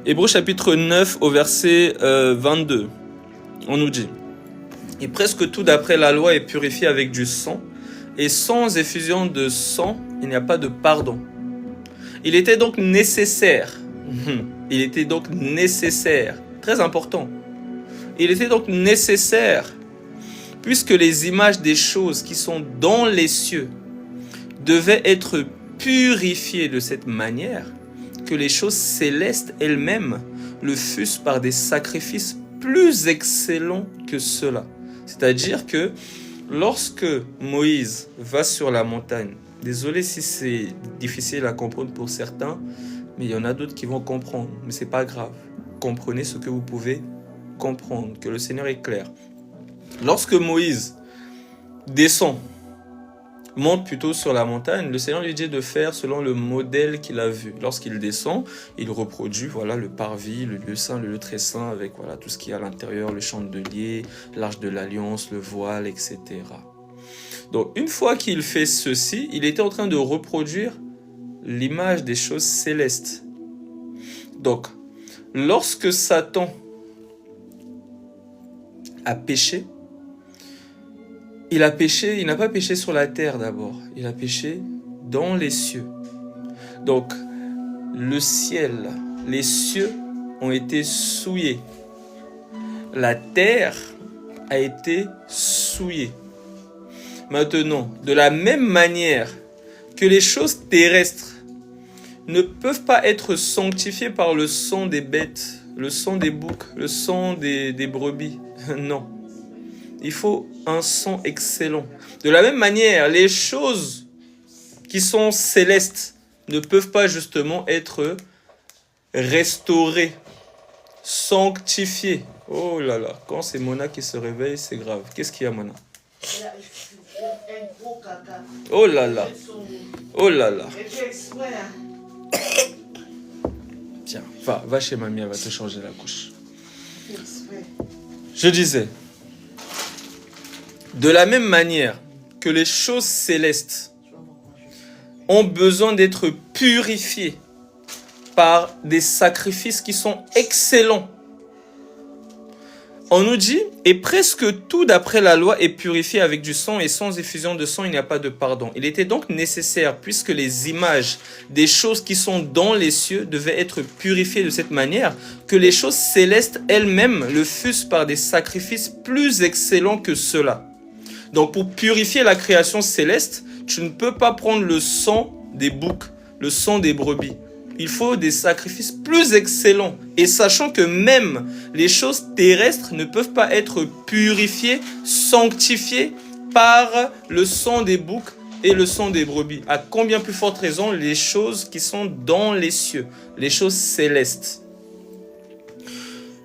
Hébreux chapitre 9 au verset 22. On nous dit: et presque tout d'après la loi est purifié avec du sang, et sans effusion de sang, il n'y a pas de pardon. Il était donc nécessaire, très important, il était donc nécessaire, puisque les images des choses qui sont dans les cieux devaient être purifiées de cette manière, que les choses célestes elles-mêmes le fussent par des sacrifices plus excellents que ceux-là. C'est-à-dire que lorsque Moïse va sur la montagne, désolé si c'est difficile à comprendre pour certains, mais il y en a d'autres qui vont comprendre, mais c'est pas grave. Comprenez ce que vous pouvez comprendre, que le Seigneur est clair. Lorsque Moïse monte plutôt sur la montagne, le Seigneur lui dit de faire selon le modèle qu'il a vu. Lorsqu'il descend, il reproduit le parvis, le lieu saint, le lieu très saint, avec tout ce qu'il y a à l'intérieur, le chandelier, l'arche de l'alliance, le voile, etc. Donc une fois qu'il fait ceci, il était en train de reproduire l'image des choses célestes. Donc, lorsque Satan a péché, il n'a pas péché sur la terre d'abord, il a péché dans les cieux. Donc, le ciel, les cieux ont été souillés. La terre a été souillée. Maintenant, de la même manière que les choses terrestres ne peuvent pas être sanctifiées par le sang des bêtes, le sang des boucs, le sang des brebis. Non. Il faut un sang excellent. De la même manière, les choses qui sont célestes ne peuvent pas justement être restaurées, sanctifiées. Oh là là, quand c'est Mona qui se réveille, c'est grave. Qu'est-ce qu'il y a, Mona? Oh là là. Oh là là. Tiens, va chez mamie, elle va te changer la couche. Je disais, de la même manière que les choses célestes ont besoin d'être purifiées par des sacrifices qui sont excellents, on nous dit, et presque tout d'après la loi est purifié avec du sang, et sans effusion de sang, il n'y a pas de pardon. Il était donc nécessaire, puisque les images des choses qui sont dans les cieux devaient être purifiées de cette manière, que les choses célestes elles-mêmes le fussent par des sacrifices plus excellents que ceux-là. Donc pour purifier la création céleste, tu ne peux pas prendre le sang des boucs, le sang des brebis. Il faut des sacrifices plus excellents. Et sachant que même les choses terrestres ne peuvent pas être purifiées, sanctifiées par le sang des boucs et le sang des brebis. À combien plus forte raison les choses qui sont dans les cieux, les choses célestes.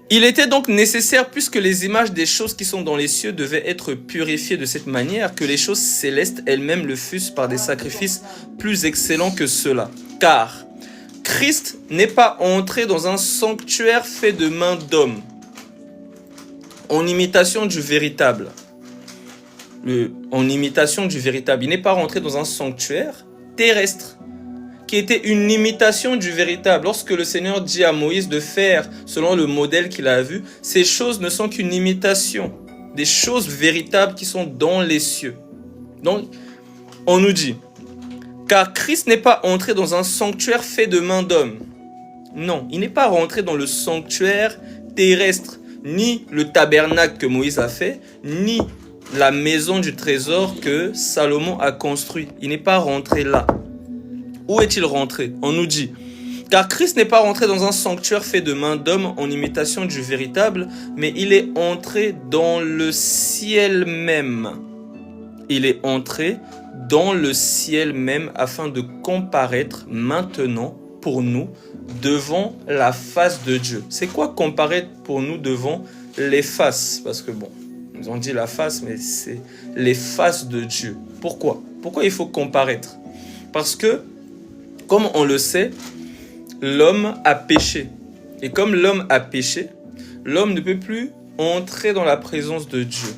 Il était donc nécessaire, puisque les images des choses qui sont dans les cieux devaient être purifiées de cette manière, que les choses célestes elles-mêmes le fussent par des sacrifices plus excellents que ceux-là. Car Christ n'est pas entré dans un sanctuaire fait de mains d'hommes, en imitation du véritable. En imitation du véritable. Il n'est pas rentré dans un sanctuaire terrestre, qui était une imitation du véritable. Lorsque le Seigneur dit à Moïse de faire selon le modèle qu'il a vu, ces choses ne sont qu'une imitation des choses véritables qui sont dans les cieux. Donc, on nous dit, car Christ n'est pas entré dans un sanctuaire fait de mains d'hommes. Non, il n'est pas rentré dans le sanctuaire terrestre, ni le tabernacle que Moïse a fait, ni la maison du trésor que Salomon a construit. Il n'est pas rentré là. Où est-il rentré? On nous dit, car Christ n'est pas rentré dans un sanctuaire fait de mains d'hommes en imitation du véritable, mais il est entré dans le ciel même. Il est entré dans le ciel même afin de comparaître maintenant pour nous devant la face de Dieu. C'est quoi comparaître pour nous devant les faces? Parce que bon, ils ont dit la face, mais c'est les faces de Dieu. Pourquoi? Pourquoi il faut comparaître? Parce que, comme on le sait, l'homme a péché. Et comme l'homme a péché, l'homme ne peut plus entrer dans la présence de Dieu.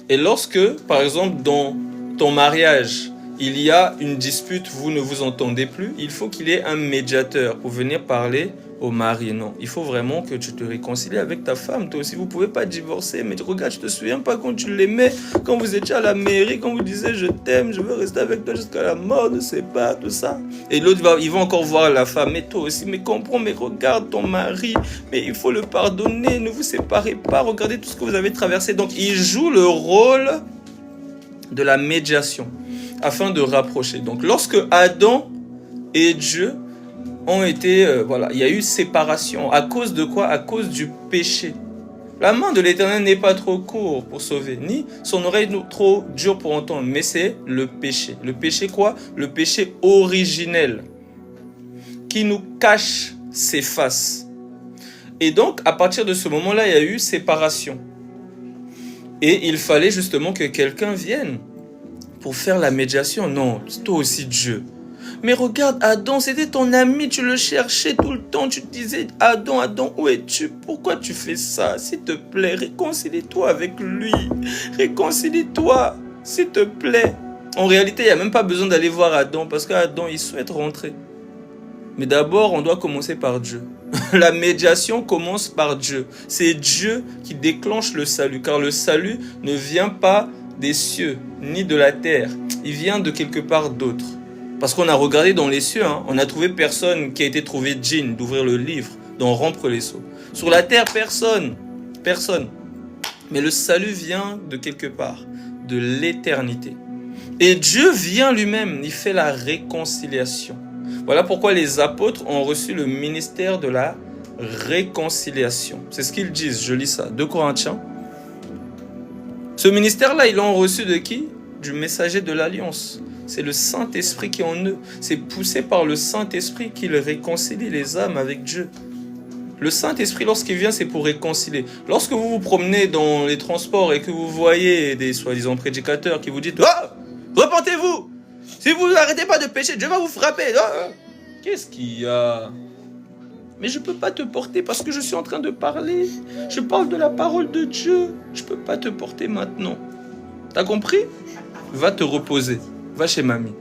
Et lorsque, par exemple, dans ton mariage, il y a une dispute, vous ne vous entendez plus, il faut qu'il y ait un médiateur pour venir parler au mari. Non, il faut vraiment que tu te réconcilies avec ta femme. Toi aussi, vous ne pouvez pas divorcer, mais regarde, je ne te souviens pas quand tu l'aimais, quand vous étiez à la mairie, quand vous disiez je t'aime, je veux rester avec toi jusqu'à la mort, ne sais pas, tout ça. Et l'autre, il va encore voir la femme, mais toi aussi, mais comprends, mais regarde ton mari, mais il faut le pardonner, ne vous séparez pas, regardez tout ce que vous avez traversé. Donc, il joue le rôle de la médiation afin de rapprocher. Donc, lorsque Adam et Dieu ont été... voilà, il y a eu séparation. À cause de quoi? À cause du péché. La main de l'Éternel n'est pas trop courte pour sauver, ni son oreille trop dure pour entendre, mais c'est le péché. Le péché quoi? Le péché originel, qui nous cache ses faces. Et donc, à partir de ce moment-là, il y a eu séparation. Et il fallait justement que quelqu'un vienne pour faire la médiation. Non, c'est toi aussi Dieu. Mais regarde, Adam, c'était ton ami, tu le cherchais tout le temps, tu te disais, Adam, Adam, où es-tu? Pourquoi tu fais ça? S'il te plaît, réconcilie-toi avec lui. Réconcilie-toi, s'il te plaît. En réalité, il n'y a même pas besoin d'aller voir Adam, parce qu'Adam, il souhaite rentrer. Mais d'abord, on doit commencer par Dieu. La médiation commence par Dieu. C'est Dieu qui déclenche le salut, car le salut ne vient pas des cieux, ni de la terre. Il vient de quelque part d'autre. Parce qu'on a regardé dans les cieux, hein, on a trouvé personne qui a été trouvé digne d'ouvrir le livre, d'en rompre les sceaux. Sur la terre, personne. Personne. Mais le salut vient de quelque part, de l'éternité. Et Dieu vient lui-même, il fait la réconciliation. Voilà pourquoi les apôtres ont reçu le ministère de la réconciliation. C'est ce qu'ils disent, je lis ça, 2 Corinthiens. Ce ministère-là, ils l'ont reçu de qui? Du messager de l'Alliance. C'est le Saint-Esprit qui est en eux. C'est poussé par le Saint-Esprit qu'il réconcilie les âmes avec Dieu. Le Saint-Esprit, lorsqu'il vient, c'est pour réconcilier. Lorsque vous vous promenez dans les transports et que vous voyez des soi-disant prédicateurs qui vous disent « Ah, repentez-vous! Si vous n'arrêtez pas de pécher, Dieu va vous frapper. Ah, qu'est-ce qu'il y a? Mais je ne peux pas te porter parce que je suis en train de parler. Je parle de la parole de Dieu. Je ne peux pas te porter maintenant. T'as compris? Va te reposer. Va chez mamie.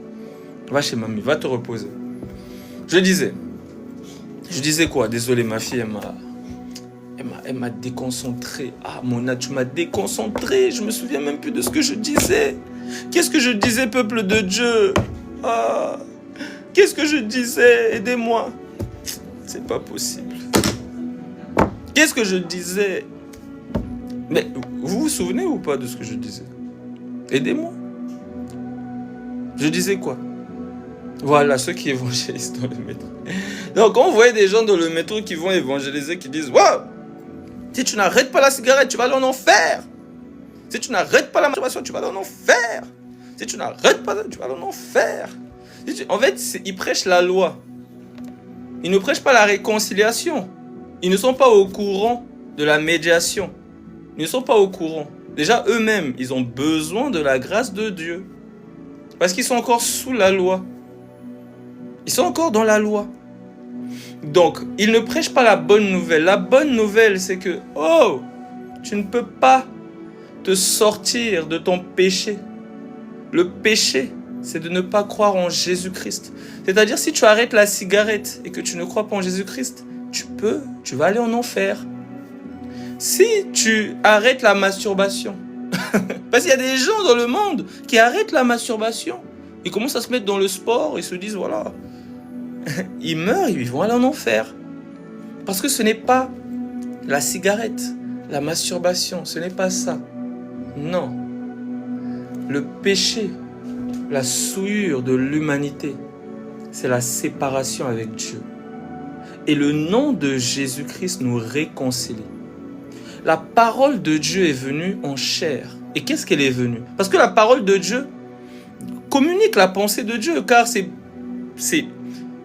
Va chez mamie. Va te reposer. Je disais quoi? Désolé, ma fille, elle m'a déconcentré. Ah, Mona, tu m'as déconcentré. Je me souviens même plus de ce que je disais. Qu'est-ce que je disais, peuple de Dieu? Ah, qu'est-ce que je disais? Aidez-moi. C'est pas possible. Qu'est-ce que je disais? Mais vous vous souvenez ou pas de ce que je disais? Aidez-moi. Je disais quoi? Voilà, ceux qui évangélisent dans le métro. Donc, quand on voyait des gens dans le métro qui vont évangéliser, qui disent « Waouh, si tu n'arrêtes pas la cigarette, tu vas aller en enfer. Si tu n'arrêtes pas la masturbation, tu vas aller en enfer. Si tu n'arrêtes pas, tu vas aller en enfer. » En fait, ils prêchent la loi. Ils ne prêchent pas la réconciliation. Ils ne sont pas au courant de la médiation. Ils ne sont pas au courant. Déjà, eux-mêmes, ils ont besoin de la grâce de Dieu. Parce qu'ils sont encore sous la loi. Ils sont encore dans la loi. Donc, ils ne prêchent pas la bonne nouvelle. La bonne nouvelle, c'est que, oh, tu ne peux pas te sortir de ton péché. Le péché, c'est de ne pas croire en Jésus-Christ. C'est-à-dire, si tu arrêtes la cigarette et que tu ne crois pas en Jésus-Christ, tu vas aller en enfer. Si tu arrêtes la masturbation, parce qu'il y a des gens dans le monde qui arrêtent la masturbation, ils commencent à se mettre dans le sport, ils se disent, voilà, ils meurent, ils vont aller en enfer. Parce que ce n'est pas la cigarette, la masturbation, ce n'est pas ça. Non. Le péché, la souillure de l'humanité, c'est la séparation avec Dieu. Et le nom de Jésus-Christ nous réconcilie. La parole de Dieu est venue en chair. Et qu'est-ce qu'elle est venue? Parce que la parole de Dieu communique la pensée de Dieu, car c'est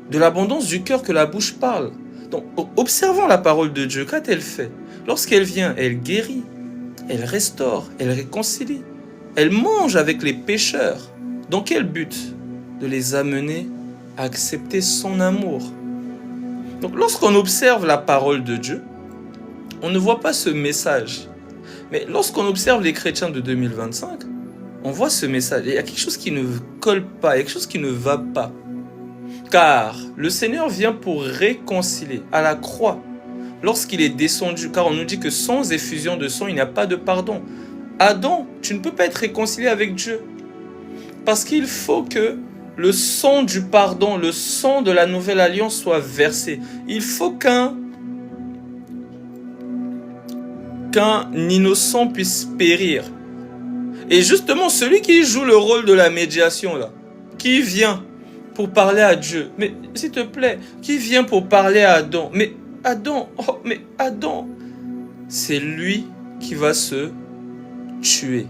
de l'abondance du cœur que la bouche parle. Donc, observons la parole de Dieu. Qu'a-t-elle fait? Lorsqu'elle vient, elle guérit, elle restaure, elle réconcilie. Elle mange avec les pécheurs. Dans quel but? De les amener à accepter son amour. Donc, lorsqu'on observe la parole de Dieu, on ne voit pas ce message. Mais lorsqu'on observe les chrétiens de 2025, on voit ce message. Il y a quelque chose qui ne colle pas, il y a quelque chose qui ne va pas. Car le Seigneur vient pour réconcilier à la croix. Lorsqu'il est descendu, car on nous dit que sans effusion de sang, il n'y a pas de pardon. Adam, tu ne peux pas être réconcilié avec Dieu. Parce qu'il faut que le sang du pardon, le sang de la nouvelle alliance soit versé. Il faut qu'un innocent puisse périr. Et justement, celui qui joue le rôle de la médiation, là, qui vient pour parler à Dieu. Mais s'il te plaît, qui vient pour parler à Adam? Mais Adam, oh, mais Adam, c'est lui qui va se tuer.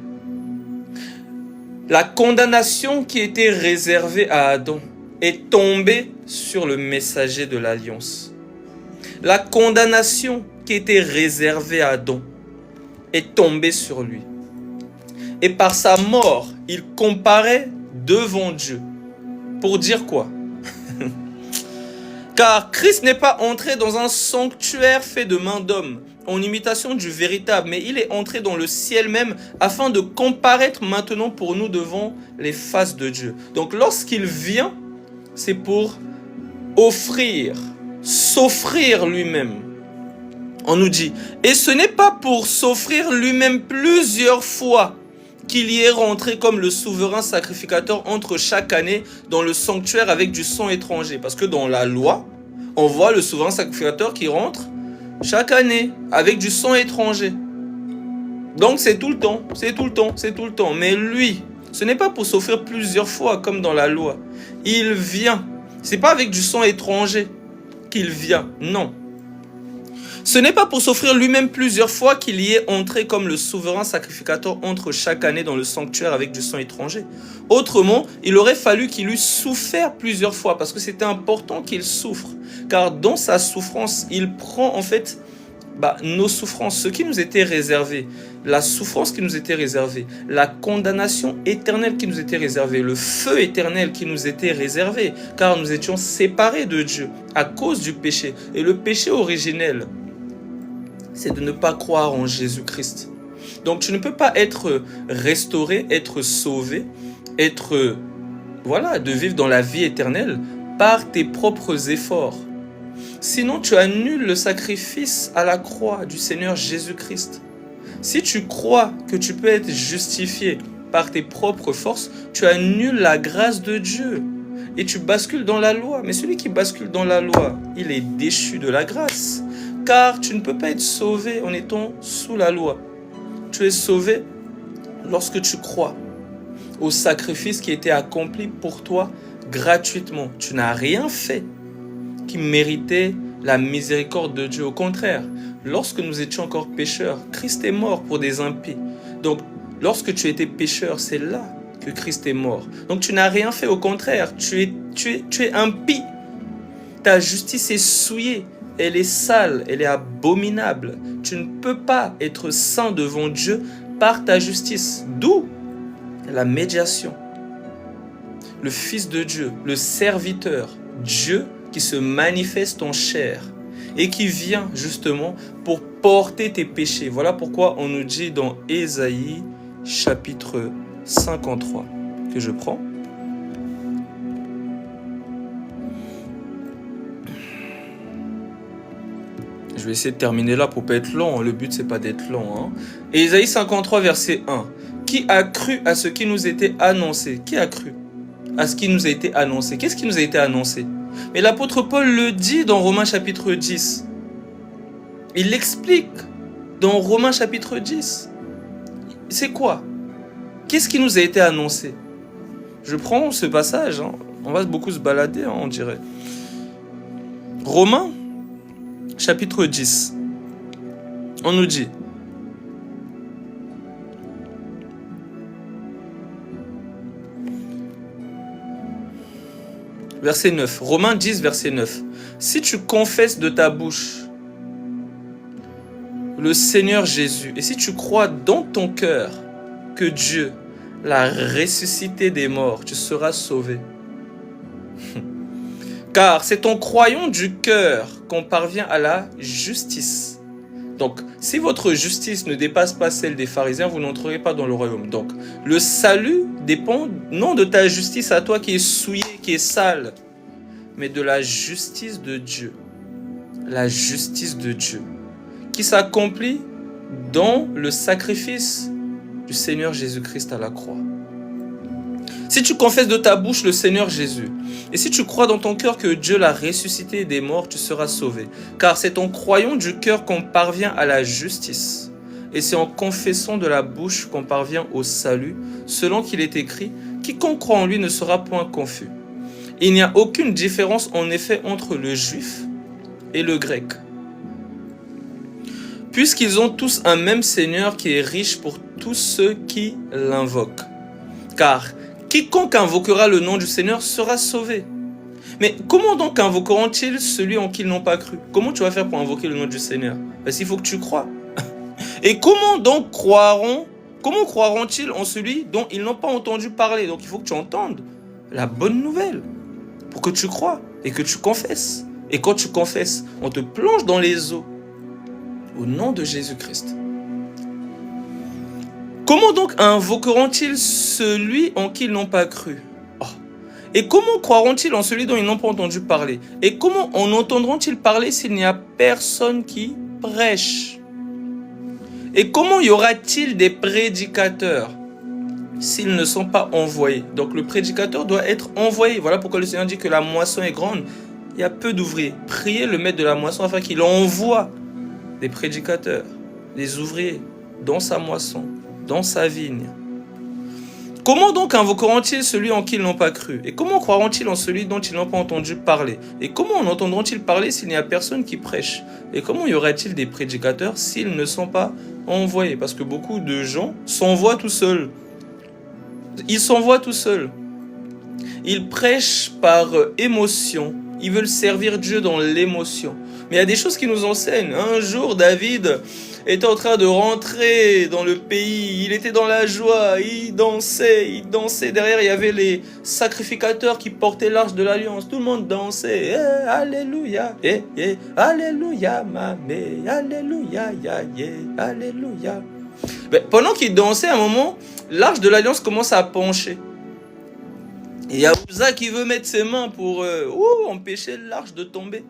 La condamnation qui était réservée à Adam est tombée sur le messager de l'Alliance. La condamnation qui était réservée à Adam est tombée sur lui. Et par sa mort, il comparaît devant Dieu. Pour dire quoi? Car Christ n'est pas entré dans un sanctuaire fait de main d'homme, en imitation du véritable, mais il est entré dans le ciel même afin de comparaître maintenant pour nous devant les faces de Dieu. Donc lorsqu'il vient, c'est pour offrir, s'offrir lui-même. On nous dit, et ce n'est pas pour s'offrir lui-même plusieurs fois qu'il y est rentré comme le souverain sacrificateur entre chaque année dans le sanctuaire avec du sang étranger. Parce que dans la loi, on voit le souverain sacrificateur qui rentre chaque année avec du sang étranger. Donc c'est tout le temps, c'est tout le temps, c'est tout le temps. Mais lui, ce n'est pas pour s'offrir plusieurs fois comme dans la loi. Il vient. C'est pas avec du sang étranger qu'il vient, non. Ce n'est pas pour s'offrir lui-même plusieurs fois qu'il y est entré comme le souverain sacrificateur entre chaque année dans le sanctuaire avec du sang étranger. Autrement, il aurait fallu qu'il eût souffert plusieurs fois parce que c'était important qu'il souffre. Car dans sa souffrance, il prend en fait nos souffrances, ce qui nous était réservé, la souffrance qui nous était réservée, la condamnation éternelle qui nous était réservée, le feu éternel qui nous était réservé, car nous étions séparés de Dieu à cause du péché. Et le péché originel, c'est de ne pas croire en Jésus-Christ. Donc tu ne peux pas être restauré, être sauvé, de vivre dans la vie éternelle par tes propres efforts. Sinon, tu annules le sacrifice à la croix du Seigneur Jésus-Christ. Si tu crois que tu peux être justifié par tes propres forces, tu annules la grâce de Dieu et tu bascules dans la loi. Mais celui qui bascule dans la loi, il est déchu de la grâce. Car tu ne peux pas être sauvé en étant sous la loi. Tu es sauvé lorsque tu crois au sacrifice qui a été accompli pour toi gratuitement. Tu n'as rien fait qui méritait la miséricorde de Dieu. Au contraire, lorsque nous étions encore pécheurs, Christ est mort pour des impies. Donc, lorsque tu étais pécheur, c'est là que Christ est mort. Donc, tu n'as rien fait. Au contraire, tu es impie. Ta justice est souillée. Elle est sale, elle est abominable. Tu ne peux pas être saint devant Dieu par ta justice. D'où la médiation. Le Fils de Dieu, le serviteur, Dieu qui se manifeste en chair et qui vient justement pour porter tes péchés. Voilà pourquoi on nous dit dans Ésaïe chapitre 53 que je prends. Je vais essayer de terminer là pour ne pas être long. Le but, c'est pas d'être long. Ésaïe 53, verset 1. Qui a cru à ce qui nous était annoncé? Qui a cru à ce qui nous a été annoncé? Qu'est-ce qui nous a été annoncé? Mais l'apôtre Paul le dit dans Romains chapitre 10. Il l'explique dans Romains chapitre 10. C'est quoi? Qu'est-ce qui nous a été annoncé? Je prends ce passage. On va beaucoup se balader, on dirait. Romains chapitre 10. On nous dit. Verset 9. Romains 10, verset 9. Si tu confesses de ta bouche le Seigneur Jésus, et si tu crois dans ton cœur que Dieu l'a ressuscité des morts, tu seras sauvé. Car c'est en croyant du cœur qu'on parvient à la justice. Donc, si votre justice ne dépasse pas celle des pharisiens, vous n'entrerez pas dans le royaume. Donc, le salut dépend non de ta justice à toi qui est souillée, qui est sale, mais de la justice de Dieu. La justice de Dieu qui s'accomplit dans le sacrifice du Seigneur Jésus-Christ à la croix. Si tu confesses de ta bouche le Seigneur Jésus, et si tu crois dans ton cœur que Dieu l'a ressuscité des morts, tu seras sauvé. Car c'est en croyant du cœur qu'on parvient à la justice. Et c'est en confessant de la bouche qu'on parvient au salut, selon qu'il est écrit, quiconque croit en lui ne sera point confus. Il n'y a aucune différence en effet entre le juif et le grec. Puisqu'ils ont tous un même Seigneur qui est riche pour tous ceux qui l'invoquent. Car quiconque invoquera le nom du Seigneur sera sauvé. Mais comment donc invoqueront-ils celui en qui ils n'ont pas cru? Comment tu vas faire pour invoquer le nom du Seigneur? Parce qu'il faut que tu crois. Et comment donc croiront-ils en celui dont ils n'ont pas entendu parler? Donc il faut que tu entendes la bonne nouvelle pour que tu crois et que tu confesses. Et quand tu confesses, on te plonge dans les eaux au nom de Jésus-Christ. Comment donc invoqueront-ils celui en qui ils n'ont pas cru? Et comment croiront-ils en celui dont ils n'ont pas entendu parler? Et comment en entendront-ils parler s'il n'y a personne qui prêche? Et comment y aura-t-il des prédicateurs s'ils ne sont pas envoyés? Donc le prédicateur doit être envoyé. Voilà pourquoi le Seigneur dit que la moisson est grande. Il y a peu d'ouvriers. Priez le maître de la moisson afin qu'il envoie des prédicateurs, des ouvriers dans sa moisson, dans sa vigne. Comment donc invoqueront-ils celui en qui ils n'ont pas cru? Et comment croiront-ils en celui dont ils n'ont pas entendu parler? Et comment en entendront-ils parler s'il n'y a personne qui prêche? Et comment y aura-t-il des prédicateurs s'ils ne sont pas envoyés? Parce que beaucoup de gens s'envoient tout seuls. Ils s'envoient tout seuls. Ils prêchent par émotion. Ils veulent servir Dieu dans l'émotion. Mais il y a des choses qui nous enseignent. Un jour, David était en train de rentrer dans le pays. Il était dans la joie. Il dansait. Derrière, il y avait les sacrificateurs qui portaient l'arche de l'alliance. Tout le monde dansait. Alléluia. Alléluia, mamé. Alléluia, alléluia. Mais pendant qu'il dansait, à un moment, l'arche de l'alliance commence à pencher. Et il y a Uza qui veut mettre ses mains pour empêcher l'arche de tomber.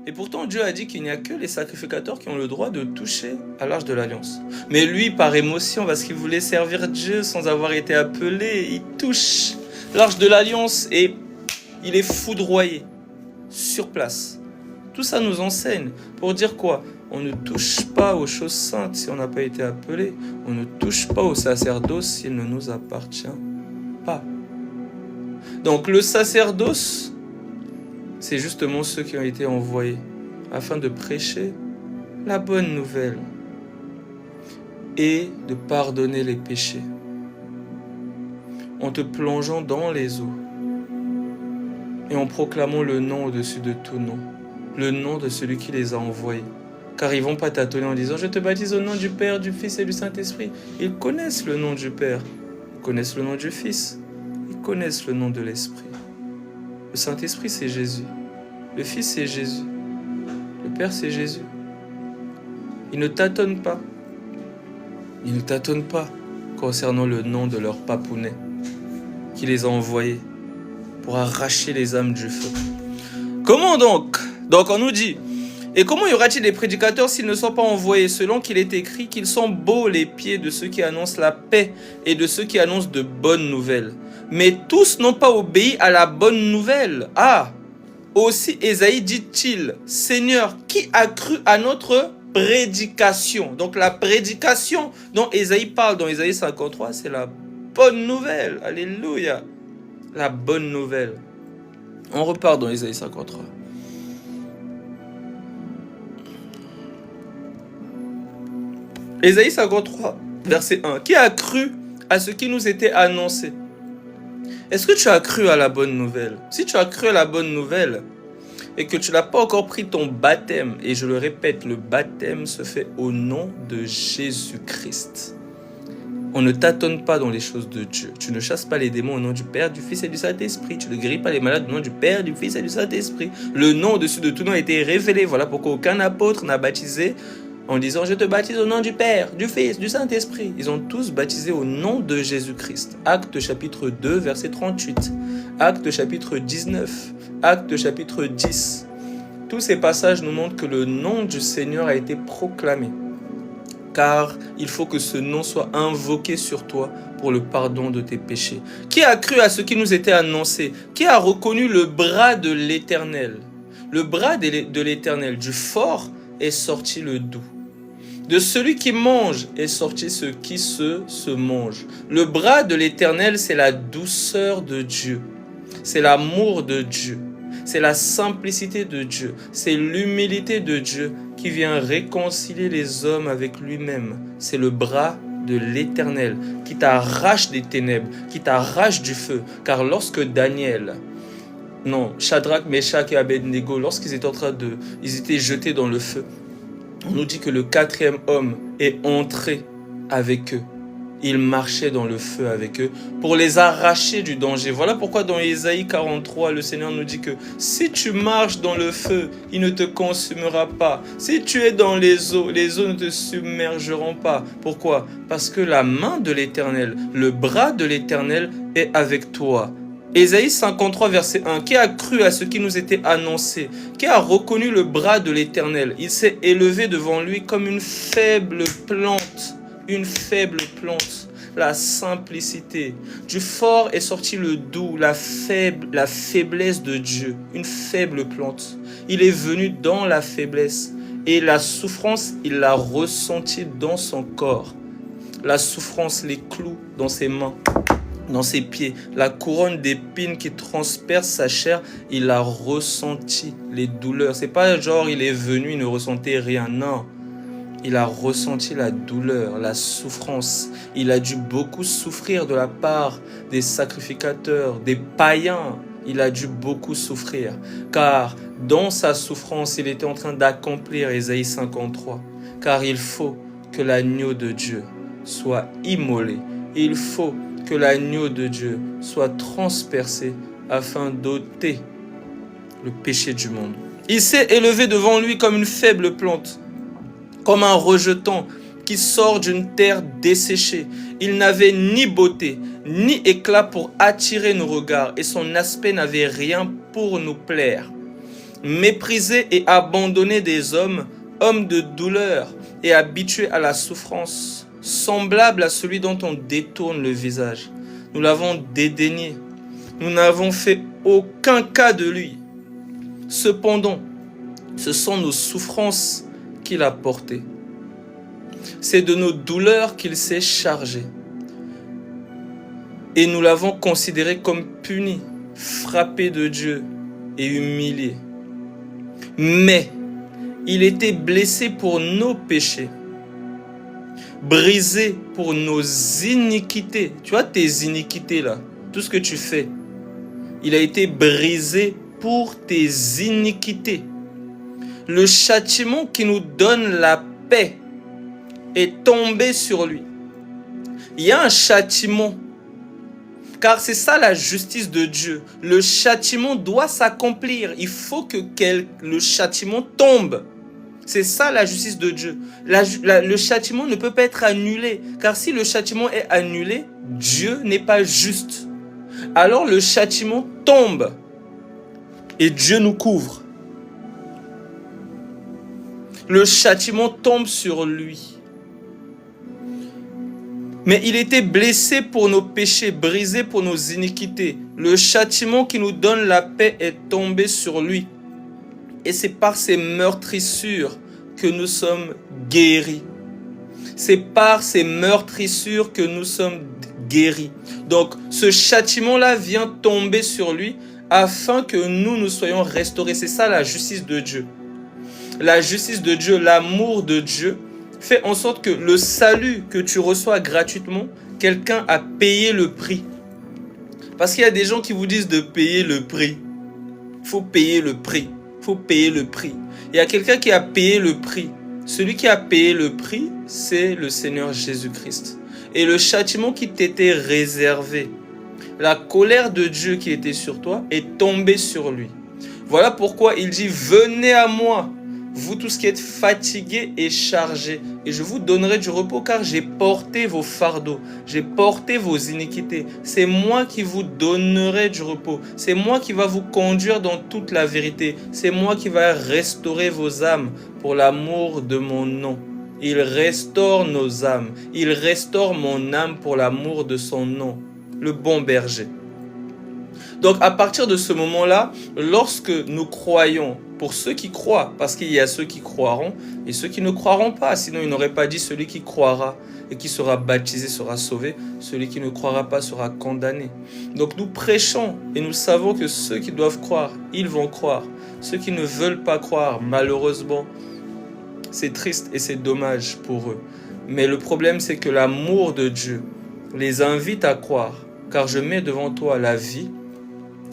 Et pourtant, Dieu a dit qu'il n'y a que les sacrificateurs qui ont le droit de toucher à l'arche de l'Alliance. Mais lui, par émotion, parce qu'il voulait servir Dieu sans avoir été appelé, il touche l'arche de l'Alliance et il est foudroyé sur place. Tout ça nous enseigne pour dire quoi? On ne touche pas aux choses saintes si on n'a pas été appelé. On ne touche pas au sacerdoce s'il ne nous appartient pas. Donc le sacerdoce, c'est justement ceux qui ont été envoyés afin de prêcher la bonne nouvelle et de pardonner les péchés en te plongeant dans les eaux et en proclamant le nom au-dessus de tout nom, le nom de celui qui les a envoyés. Car ils ne vont pas tâtonner en disant « Je te baptise au nom du Père, du Fils et du Saint-Esprit ». Ils connaissent le nom du Père, ils connaissent le nom du Fils, ils connaissent le nom de l'Esprit. Le Saint-Esprit, c'est Jésus. Le Fils, c'est Jésus. Le Père, c'est Jésus. Ils ne tâtonnent pas. Ils ne tâtonnent pas concernant le nom de leur papounet qui les a envoyés pour arracher les âmes du feu. Comment donc? Donc on nous dit, et comment y aura-t-il des prédicateurs s'ils ne sont pas envoyés, selon qu'il est écrit qu'ils sont beaux les pieds de ceux qui annoncent la paix et de ceux qui annoncent de bonnes nouvelles. Mais tous n'ont pas obéi à la bonne nouvelle. Aussi Ésaïe dit-il, Seigneur, qui a cru à notre prédication? Donc la prédication dont Ésaïe parle dans Ésaïe 53, c'est la bonne nouvelle. Alléluia. La bonne nouvelle. On repart dans Ésaïe 53. Ésaïe 53, verset 1. Qui a cru à ce qui nous était annoncé? Est-ce que tu as cru à la bonne nouvelle? Si tu as cru à la bonne nouvelle et que tu n'as pas encore pris ton baptême, et je le répète, le baptême se fait au nom de Jésus-Christ. On ne tâtonne pas dans les choses de Dieu. Tu ne chasses pas les démons au nom du Père, du Fils et du Saint-Esprit. Tu ne guéris pas les malades au nom du Père, du Fils et du Saint-Esprit. Le nom au-dessus de tout nom a été révélé. Voilà pourquoi aucun apôtre n'a baptisé en disant « Je te baptise au nom du Père, du Fils, du Saint-Esprit ». Ils ont tous baptisé au nom de Jésus-Christ. Actes chapitre 2, verset 38. Actes chapitre 19. Actes chapitre 10. Tous ces passages nous montrent que le nom du Seigneur a été proclamé. Car il faut que ce nom soit invoqué sur toi pour le pardon de tes péchés. Qui a cru à ce qui nous était annoncé? Qui a reconnu le bras de l'Éternel? Le bras de l'Éternel, du fort est sorti le doux. De celui qui mange est sorti ce qui se mange. Le bras de l'Éternel, c'est la douceur de Dieu. c'est l'amour de Dieu, c'est la simplicité de Dieu, c'est l'humilité de Dieu qui vient réconcilier les hommes avec lui-même. C'est le bras de l'Éternel qui t'arrache des ténèbres, qui t'arrache du feu. Car lorsque Shadrach, Meshach et Abednego, lorsqu'ils étaient ils étaient jetés dans le feu, on nous dit que le 4e homme est entré avec eux. Il marchait dans le feu avec eux pour les arracher du danger. Voilà pourquoi dans Ésaïe 43, le Seigneur nous dit que si tu marches dans le feu, il ne te consumera pas. Si tu es dans les eaux ne te submergeront pas. Pourquoi? Parce que la main de l'Éternel, le bras de l'Éternel est avec toi. Ésaïe 53, verset 1, qui a cru à ce qui nous était annoncé, qui a reconnu le bras de l'Éternel, il s'est élevé devant lui comme une faible plante. Une faible plante, la simplicité. Du fort est sorti le doux, la faiblesse de Dieu. Une faible plante. Il est venu dans la faiblesse et la souffrance, il l'a ressentie dans son corps. La souffrance, les clous dans ses mains, dans ses pieds, la couronne d'épines qui transperce sa chair, il a ressenti les douleurs. C'est pas genre il est venu, il ne ressentait rien, non. Il a ressenti la douleur, la souffrance. Il a dû beaucoup souffrir de la part des sacrificateurs, des païens. Il a dû beaucoup souffrir. Car dans sa souffrance, il était en train d'accomplir Ésaïe 53. Car il faut que l'agneau de Dieu soit immolé. Il faut que l'agneau de Dieu soit transpercé afin d'ôter le péché du monde. Il s'est élevé devant lui comme une faible plante, comme un rejeton qui sort d'une terre desséchée. Il n'avait ni beauté, ni éclat pour attirer nos regards, et son aspect n'avait rien pour nous plaire. Méprisé et abandonné des hommes, homme de douleur et habitué à la souffrance, semblable à celui dont on détourne le visage. Nous l'avons dédaigné. Nous n'avons fait aucun cas de lui. Cependant, ce sont nos souffrances qu'il a portées. C'est de nos douleurs qu'il s'est chargé. Et nous l'avons considéré comme puni, frappé de Dieu et humilié. Mais il était blessé pour nos péchés, brisé pour nos iniquités. Tu vois tes iniquités là, tout ce que tu fais. Il a été brisé pour tes iniquités. Le châtiment qui nous donne la paix est tombé sur lui. Il y a un châtiment, car c'est ça la justice de Dieu. Le châtiment doit s'accomplir. Il faut que le châtiment tombe. C'est ça la justice de Dieu. Le châtiment ne peut pas être annulé, car si le châtiment est annulé, Dieu n'est pas juste. Alors le châtiment tombe et Dieu nous couvre. Le châtiment tombe sur lui. Mais il était blessé pour nos péchés, brisé pour nos iniquités. Le châtiment qui nous donne la paix est tombé sur lui. Et c'est par ses meurtrissures que nous sommes guéris. C'est par ces meurtrissures que nous sommes guéris. Donc, ce châtiment-là vient tomber sur lui afin que nous soyons restaurés. C'est ça la justice de Dieu. La justice de Dieu, l'amour de Dieu, fait en sorte que le salut que tu reçois gratuitement, quelqu'un a payé le prix. Parce qu'il y a des gens qui vous disent de payer le prix. Il faut payer le prix. Il faut payer le prix. Il y a quelqu'un qui a payé le prix. Celui qui a payé le prix, c'est le Seigneur Jésus-Christ. Et le châtiment qui t'était réservé, la colère de Dieu qui était sur toi, est tombée sur lui. Voilà pourquoi il dit « Venez à moi, vous tous qui êtes fatigués et chargés, et je vous donnerai du repos, car j'ai porté vos fardeaux, j'ai porté vos iniquités. C'est moi qui vous donnerai du repos. C'est moi qui va vous conduire dans toute la vérité. C'est moi qui va restaurer vos âmes pour l'amour de mon nom. » Il restaure nos âmes. Il restaure mon âme pour l'amour de son nom, le bon berger. Donc à partir de ce moment-là, lorsque nous croyons pour ceux qui croient, parce qu'il y a ceux qui croiront et ceux qui ne croiront pas. Sinon, il n'aurait pas dit celui qui croira et qui sera baptisé sera sauvé, celui qui ne croira pas sera condamné. Donc nous prêchons et nous savons que ceux qui doivent croire, ils vont croire. Ceux qui ne veulent pas croire, malheureusement, c'est triste et c'est dommage pour eux. Mais le problème, c'est que l'amour de Dieu les invite à croire, car je mets devant toi la vie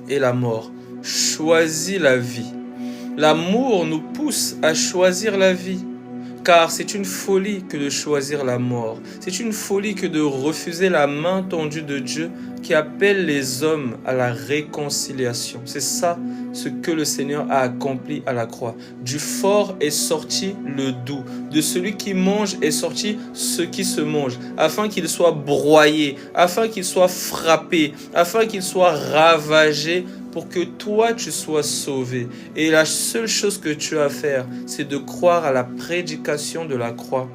et la mort. Choisis la vie. L'amour nous pousse à choisir la vie, car c'est une folie que de choisir la mort. C'est une folie que de refuser la main tendue de Dieu qui appelle les hommes à la réconciliation. C'est ça ce que le Seigneur a accompli à la croix. Du fort est sorti le doux. De celui qui mange est sorti ce qui se mange, afin qu'il soit broyé, afin qu'il soit frappé, afin qu'il soit ravagé, pour que toi tu sois sauvé. Et la seule chose que tu as à faire, c'est de croire à la prédication de la croix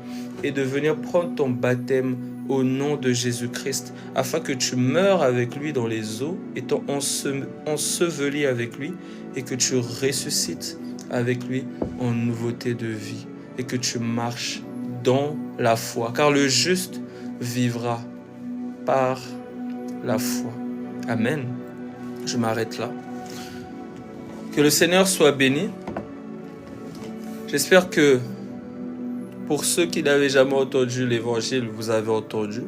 et de venir prendre ton baptême au nom de Jésus-Christ, afin que tu meures avec lui dans les eaux, étant enseveli avec lui, et que tu ressuscites avec lui en nouveauté de vie, et que tu marches dans la foi. Car le juste vivra par la foi. Amen. Je m'arrête là. Que le Seigneur soit béni. J'espère que pour ceux qui n'avaient jamais entendu l'évangile, vous avez entendu.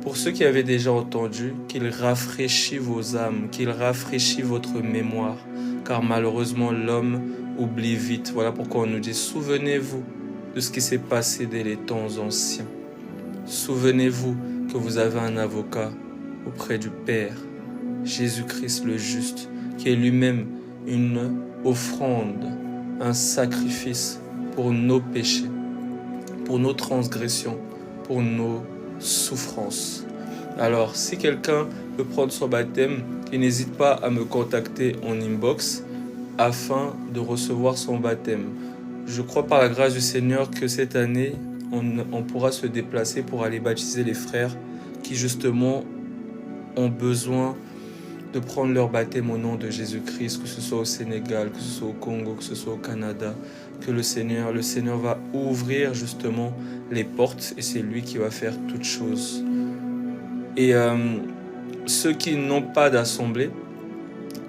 Pour ceux qui avaient déjà entendu, qu'il rafraîchit vos âmes, qu'il rafraîchit votre mémoire. Car malheureusement, l'homme oublie vite. Voilà pourquoi on nous dit, souvenez-vous de ce qui s'est passé dès les temps anciens. Souvenez-vous que vous avez un avocat auprès du Père, Jésus-Christ le juste, qui est lui-même une offrande, un sacrifice pour nos péchés, pour nos transgressions, pour nos souffrances. Alors, si quelqu'un veut prendre son baptême, il n'hésite pas à me contacter en inbox afin de recevoir son baptême. Je crois par la grâce du Seigneur que cette année, on pourra se déplacer pour aller baptiser les frères qui justement ont besoin de prendre leur baptême au nom de Jésus-Christ, que ce soit au Sénégal, que ce soit au Congo, que ce soit au Canada, que le Seigneur va ouvrir justement les portes et c'est lui qui va faire toutes choses. Et ceux qui n'ont pas d'assemblée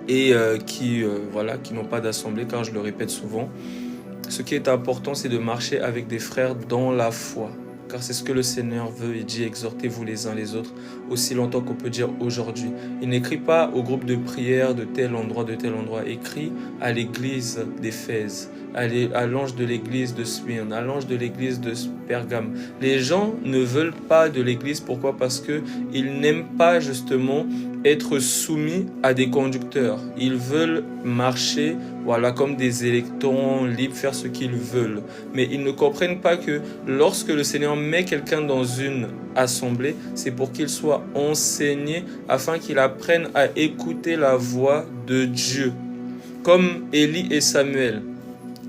et qui n'ont pas d'assemblée, car je le répète souvent, ce qui est important, c'est de marcher avec des frères dans la foi. Car c'est ce que le Seigneur veut. Il dit, exhortez-vous les uns les autres, aussi longtemps qu'on peut dire aujourd'hui. Il n'écrit pas au groupe de prière de tel endroit, écrit à l'église d'Éphèse, à l'ange de l'église de Smyrne, à l'ange de l'église de Pergame. Les gens ne veulent pas de l'église, pourquoi? Parce qu'ils n'aiment pas justement être soumis à des conducteurs. Ils veulent marcher comme des électrons libres, faire ce qu'ils veulent. Mais ils ne comprennent pas que lorsque le Seigneur met quelqu'un dans une assemblée, c'est pour qu'il soit enseigné afin qu'il apprenne à écouter la voix de Dieu. Comme Élie et Samuel.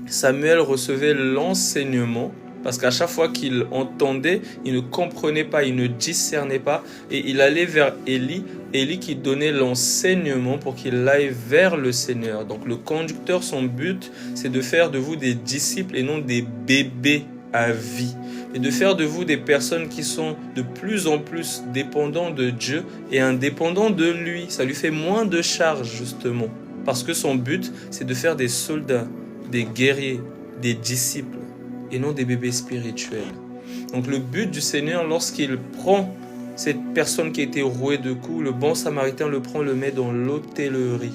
Samuel recevait l'enseignement parce qu'à chaque fois qu'il entendait, il ne comprenait pas, il ne discernait pas et il allait vers Élie, Élie qui donnait l'enseignement pour qu'il aille vers le Seigneur. Donc le conducteur, son but, c'est de faire de vous des disciples et non des bébés à vie. Et de faire de vous des personnes qui sont de plus en plus dépendants de Dieu et indépendants de lui. Ça lui fait moins de charge justement. Parce que son but, c'est de faire des soldats, des guerriers, des disciples et non des bébés spirituels. Donc le but du Seigneur, lorsqu'il prend cette personne qui a été rouée de coups, le bon samaritain le prend, le met dans l'hôtellerie.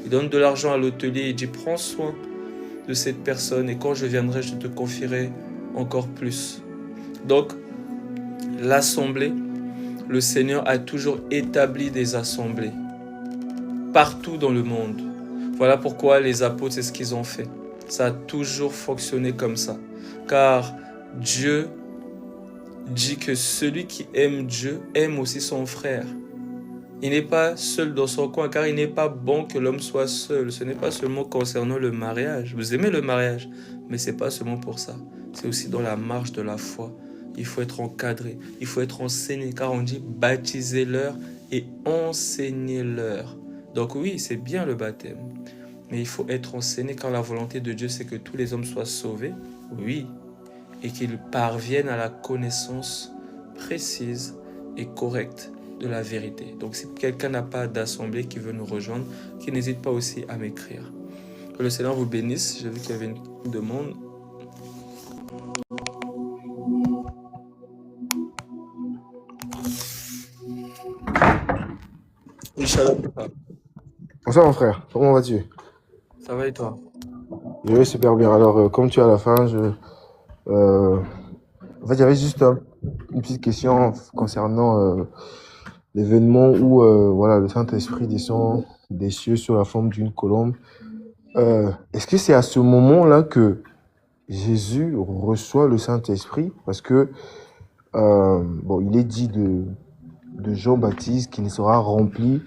Il donne de l'argent à l'hôtelier, il dit prends soin de cette personne et quand je viendrai, je te confierai encore plus. Donc l'assemblée, le Seigneur a toujours établi des assemblées partout dans le monde. Voilà pourquoi les apôtres, c'est ce qu'ils ont fait. Ça a toujours fonctionné comme ça. Car Dieu dit que celui qui aime Dieu aime aussi son frère. Il n'est pas seul dans son coin, car il n'est pas bon que l'homme soit seul. Ce n'est pas seulement concernant le mariage. Vous aimez le mariage, mais ce n'est pas seulement pour ça. C'est aussi dans la marche de la foi. Il faut être encadré, il faut être enseigné, car on dit baptisez-leur et enseignez-leur. Donc oui, c'est bien le baptême. Mais il faut être enseigné car la volonté de Dieu, c'est que tous les hommes soient sauvés, oui, et qu'ils parviennent à la connaissance précise et correcte de la vérité. Donc si quelqu'un n'a pas d'assemblée qui veut nous rejoindre, qu'il n'hésite pas aussi à m'écrire. Que le Seigneur vous bénisse. J'ai vu qu'il y avait une demande. Inch'Allah. Bonsoir mon frère, comment vas-tu? Ça va et toi? Je vais super bien. Alors, comme tu es à la fin, en fait, il y avait juste une petite question concernant l'événement où voilà, le Saint-Esprit descend des cieux sous la forme d'une colombe. Est-ce que c'est à ce moment-là que Jésus reçoit le Saint-Esprit? Parce que, bon, il est dit de Jean-Baptiste qu'il sera rempli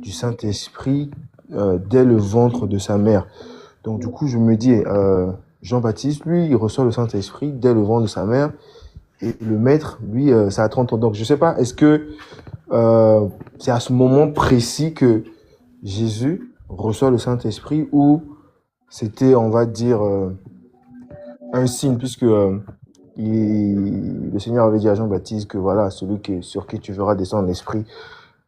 du Saint-Esprit dès le ventre de sa mère. Donc du coup, je me dis, Jean-Baptiste, lui, il reçoit le Saint-Esprit dès le ventre de sa mère, et le maître, lui, ça a 30 ans. Donc je sais pas, est-ce que c'est à ce moment précis que Jésus reçoit le Saint-Esprit, ou c'était, on va dire, un signe, puisque le Seigneur avait dit à Jean-Baptiste que voilà, sur qui tu verras descendre l'Esprit.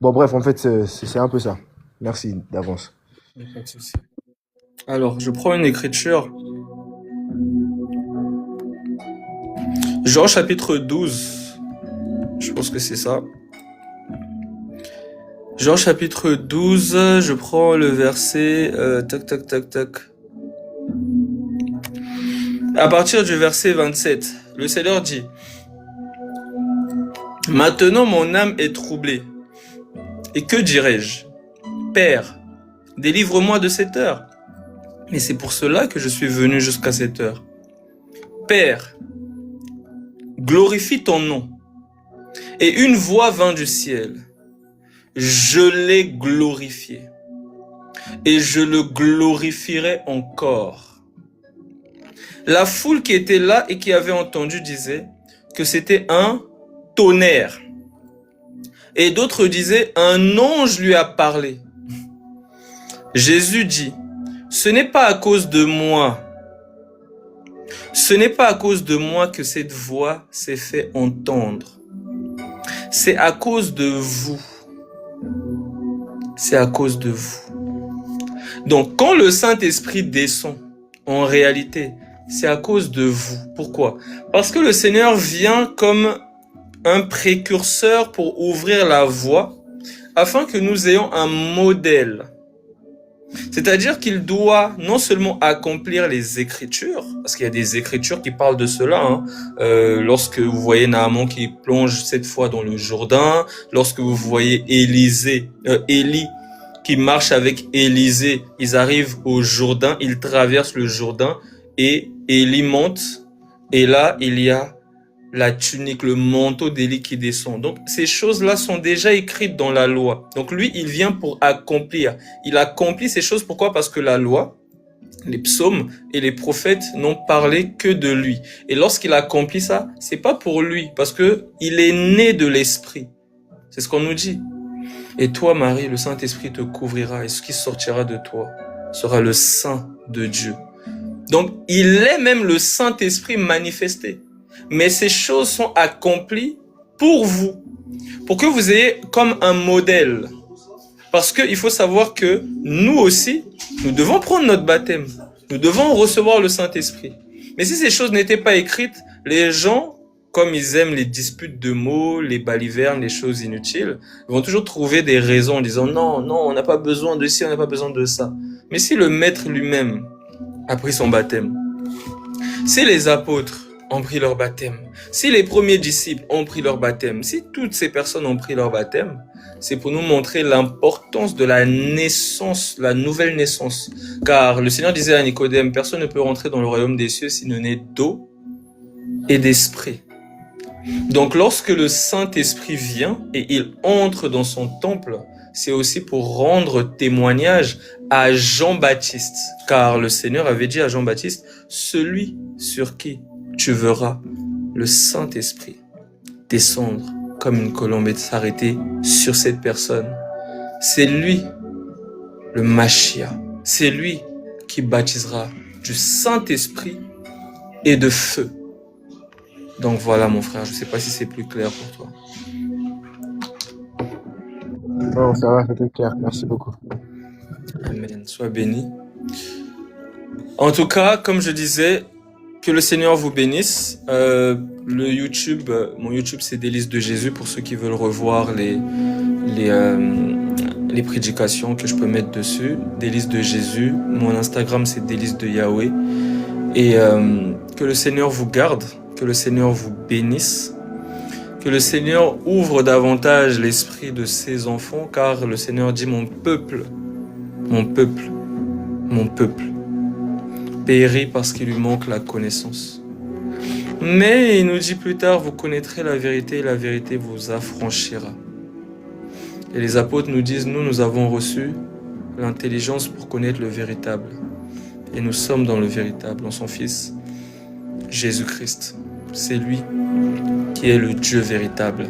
Bon, bref, en fait, c'est un peu ça. Merci d'avance. Pas de souci. Alors, je prends une écriture. Jean chapitre 12. Je pense que c'est ça. Jean chapitre 12, je prends le verset... tac. À partir du verset 27, le Seigneur dit: « Maintenant mon âme est troublée. Et que dirai-je? Père, délivre-moi de cette heure. Mais c'est pour cela que je suis venu jusqu'à cette heure. Père, glorifie ton nom. » Et une voix vint du ciel. Je l'ai glorifié. Et je le glorifierai encore. La foule qui était là et qui avait entendu disait que c'était un tonnerre. Et d'autres disaient, un ange lui a parlé. Jésus dit, ce n'est pas à cause de moi. Ce n'est pas à cause de moi que cette voix s'est fait entendre. C'est à cause de vous. C'est à cause de vous. Donc, quand le Saint-Esprit descend, en réalité, c'est à cause de vous. Pourquoi? Parce que le Seigneur vient comme un précurseur pour ouvrir la voie, afin que nous ayons un modèle. C'est-à-dire qu'il doit non seulement accomplir les Écritures, parce qu'il y a des Écritures qui parlent de cela, lorsque vous voyez Naaman qui plonge 7 fois dans le Jourdain, lorsque vous voyez Élie qui marche avec Élisée, ils arrivent au Jourdain, ils traversent le Jourdain et Élie monte, et là il y a la tunique, le manteau d'Élie qui descend. Donc ces choses-là sont déjà écrites dans la loi. Donc lui, il vient pour accomplir. Il accomplit ces choses. Pourquoi? Parce que la loi, les psaumes et les prophètes n'ont parlé que de lui. Et lorsqu'il accomplit ça, c'est pas pour lui, parce que il est né de l'Esprit. C'est ce qu'on nous dit. Et toi, Marie, le Saint-Esprit te couvrira, et ce qui sortira de toi sera le Saint de Dieu. Donc il est même le Saint-Esprit manifesté. Mais ces choses sont accomplies pour vous, pour que vous ayez comme un modèle. Parce qu'il faut savoir que nous aussi, nous devons prendre notre baptême. Nous devons recevoir le Saint-Esprit. Mais si ces choses n'étaient pas écrites, les gens, comme ils aiment les disputes de mots, les balivernes, les choses inutiles, vont toujours trouver des raisons en disant non, on n'a pas besoin de ci, on n'a pas besoin de ça. Mais si le Maître lui-même a pris son baptême, si les apôtres ont pris leur baptême, si les premiers disciples ont pris leur baptême, si toutes ces personnes ont pris leur baptême, c'est pour nous montrer l'importance de la naissance, la nouvelle naissance. Car le Seigneur disait à Nicodème, personne ne peut rentrer dans le royaume des cieux s'il ne naît d'eau et d'esprit. Donc lorsque le Saint-Esprit vient et il entre dans son temple, c'est aussi pour rendre témoignage à Jean-Baptiste. Car le Seigneur avait dit à Jean-Baptiste, celui sur qui tu verras le Saint-Esprit descendre comme une colombe et s'arrêter sur cette personne. C'est lui, le Machia. C'est lui, qui baptisera du Saint-Esprit et de feu. Donc voilà mon frère, je ne sais pas si c'est plus clair pour toi. Non, ça va, c'était clair. Merci beaucoup. Amen, sois béni. En tout cas, comme je disais, que le Seigneur vous bénisse. Le YouTube, mon YouTube c'est Délices de Jésus pour ceux qui veulent revoir les prédications que je peux mettre dessus. Délices de Jésus. Mon Instagram c'est Délices de Yahweh. Et que le Seigneur vous garde, que le Seigneur vous bénisse, que le Seigneur ouvre davantage l'esprit de ses enfants, car le Seigneur dit mon peuple périt parce qu'il lui manque la connaissance. Mais il nous dit plus tard, vous connaîtrez la vérité et la vérité vous affranchira. Et les apôtres nous disent, nous avons reçu l'intelligence pour connaître le véritable. Et nous sommes dans le véritable, en son Fils, Jésus-Christ. C'est lui qui est le Dieu véritable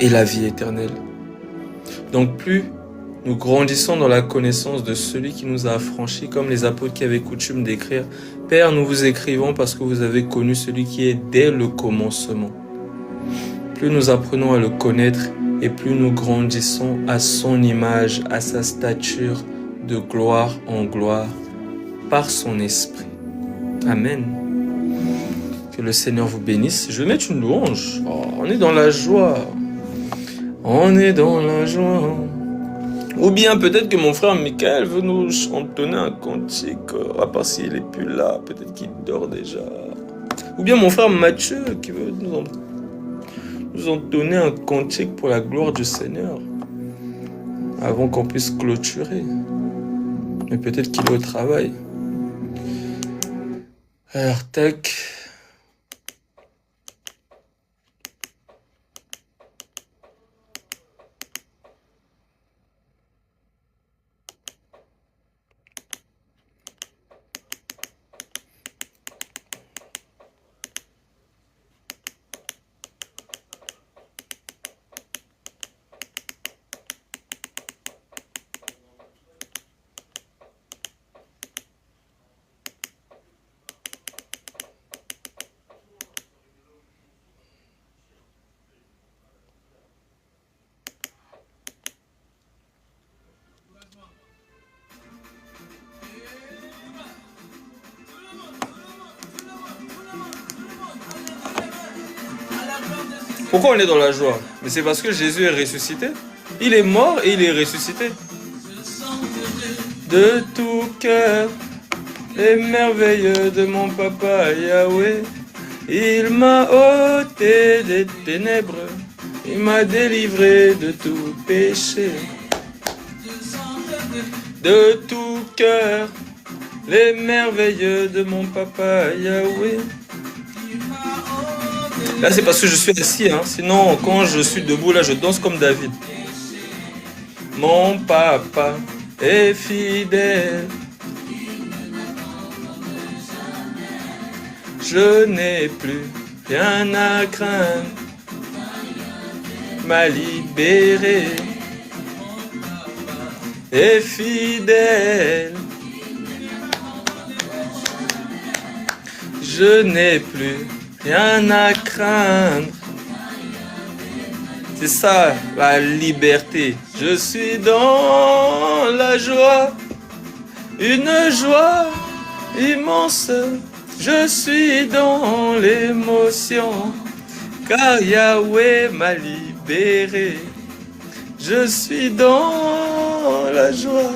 et la vie éternelle. Donc plus nous grandissons dans la connaissance de celui qui nous a affranchis, comme les apôtres qui avaient coutume d'écrire, Père, nous vous écrivons parce que vous avez connu celui qui est dès le commencement. Plus nous apprenons à le connaître et plus nous grandissons à son image, à sa stature de gloire en gloire, par son esprit. Amen. Que le Seigneur vous bénisse. Je vais mettre une louange. Oh, on est dans la joie. On est dans la joie. Ou bien peut-être que mon frère Michael veut nous chantonner un cantique, à part s'il n'est plus là, peut-être qu'il dort déjà. Ou bien mon frère Mathieu qui veut nous entonner un cantique pour la gloire du Seigneur, avant qu'on puisse clôturer. Mais peut-être qu'il est au travail. Alors, tac. Pourquoi on est dans la joie? Mais c'est parce que Jésus est ressuscité. Il est mort et il est ressuscité. De tout cœur, les merveilles de mon papa Yahweh. Il m'a ôté des ténèbres. Il m'a délivré de tout péché. De tout cœur, les merveilles de mon papa Yahweh. Là, c'est parce que je suis assis, hein. Sinon, quand je suis debout, là, je danse comme David. Mon papa est fidèle. Je n'ai plus rien à craindre. M'a libéré. Est fidèle. Je n'ai plus rien à craindre. C'est ça, la liberté. Je suis dans la joie, une joie immense. Je suis dans l'émotion, car Yahweh m'a libéré. Je suis dans la joie.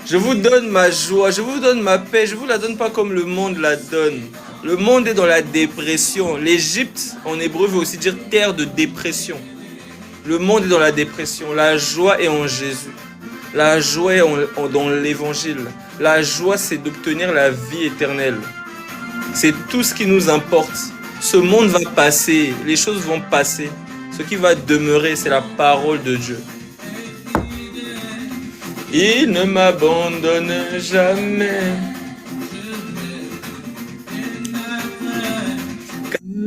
Je vous donne ma joie, je vous donne ma paix. Je ne vous la donne pas comme le monde la donne. Le monde est dans la dépression. L'Égypte, en hébreu, veut aussi dire terre de dépression. Le monde est dans la dépression. La joie est en Jésus. La joie est dans l'Évangile. La joie, c'est d'obtenir la vie éternelle. C'est tout ce qui nous importe. Ce monde va passer. Les choses vont passer. Ce qui va demeurer, c'est la parole de Dieu. Il ne m'abandonne jamais.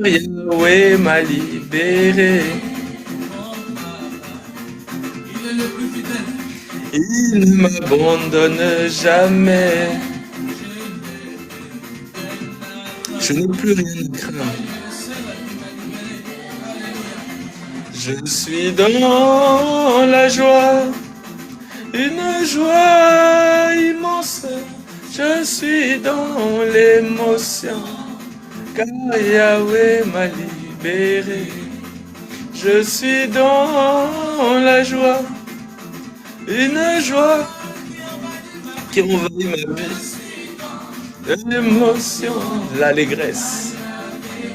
Yahweh m'a libéré. Il ne m'abandonne jamais. Je n'ai plus rien à craindre. Je suis dans la joie, une joie immense. Je suis dans l'émotion, car Yahweh m'a libéré. Je suis dans la joie, une joie qui envahit ma vie. L'émotion, l'allégresse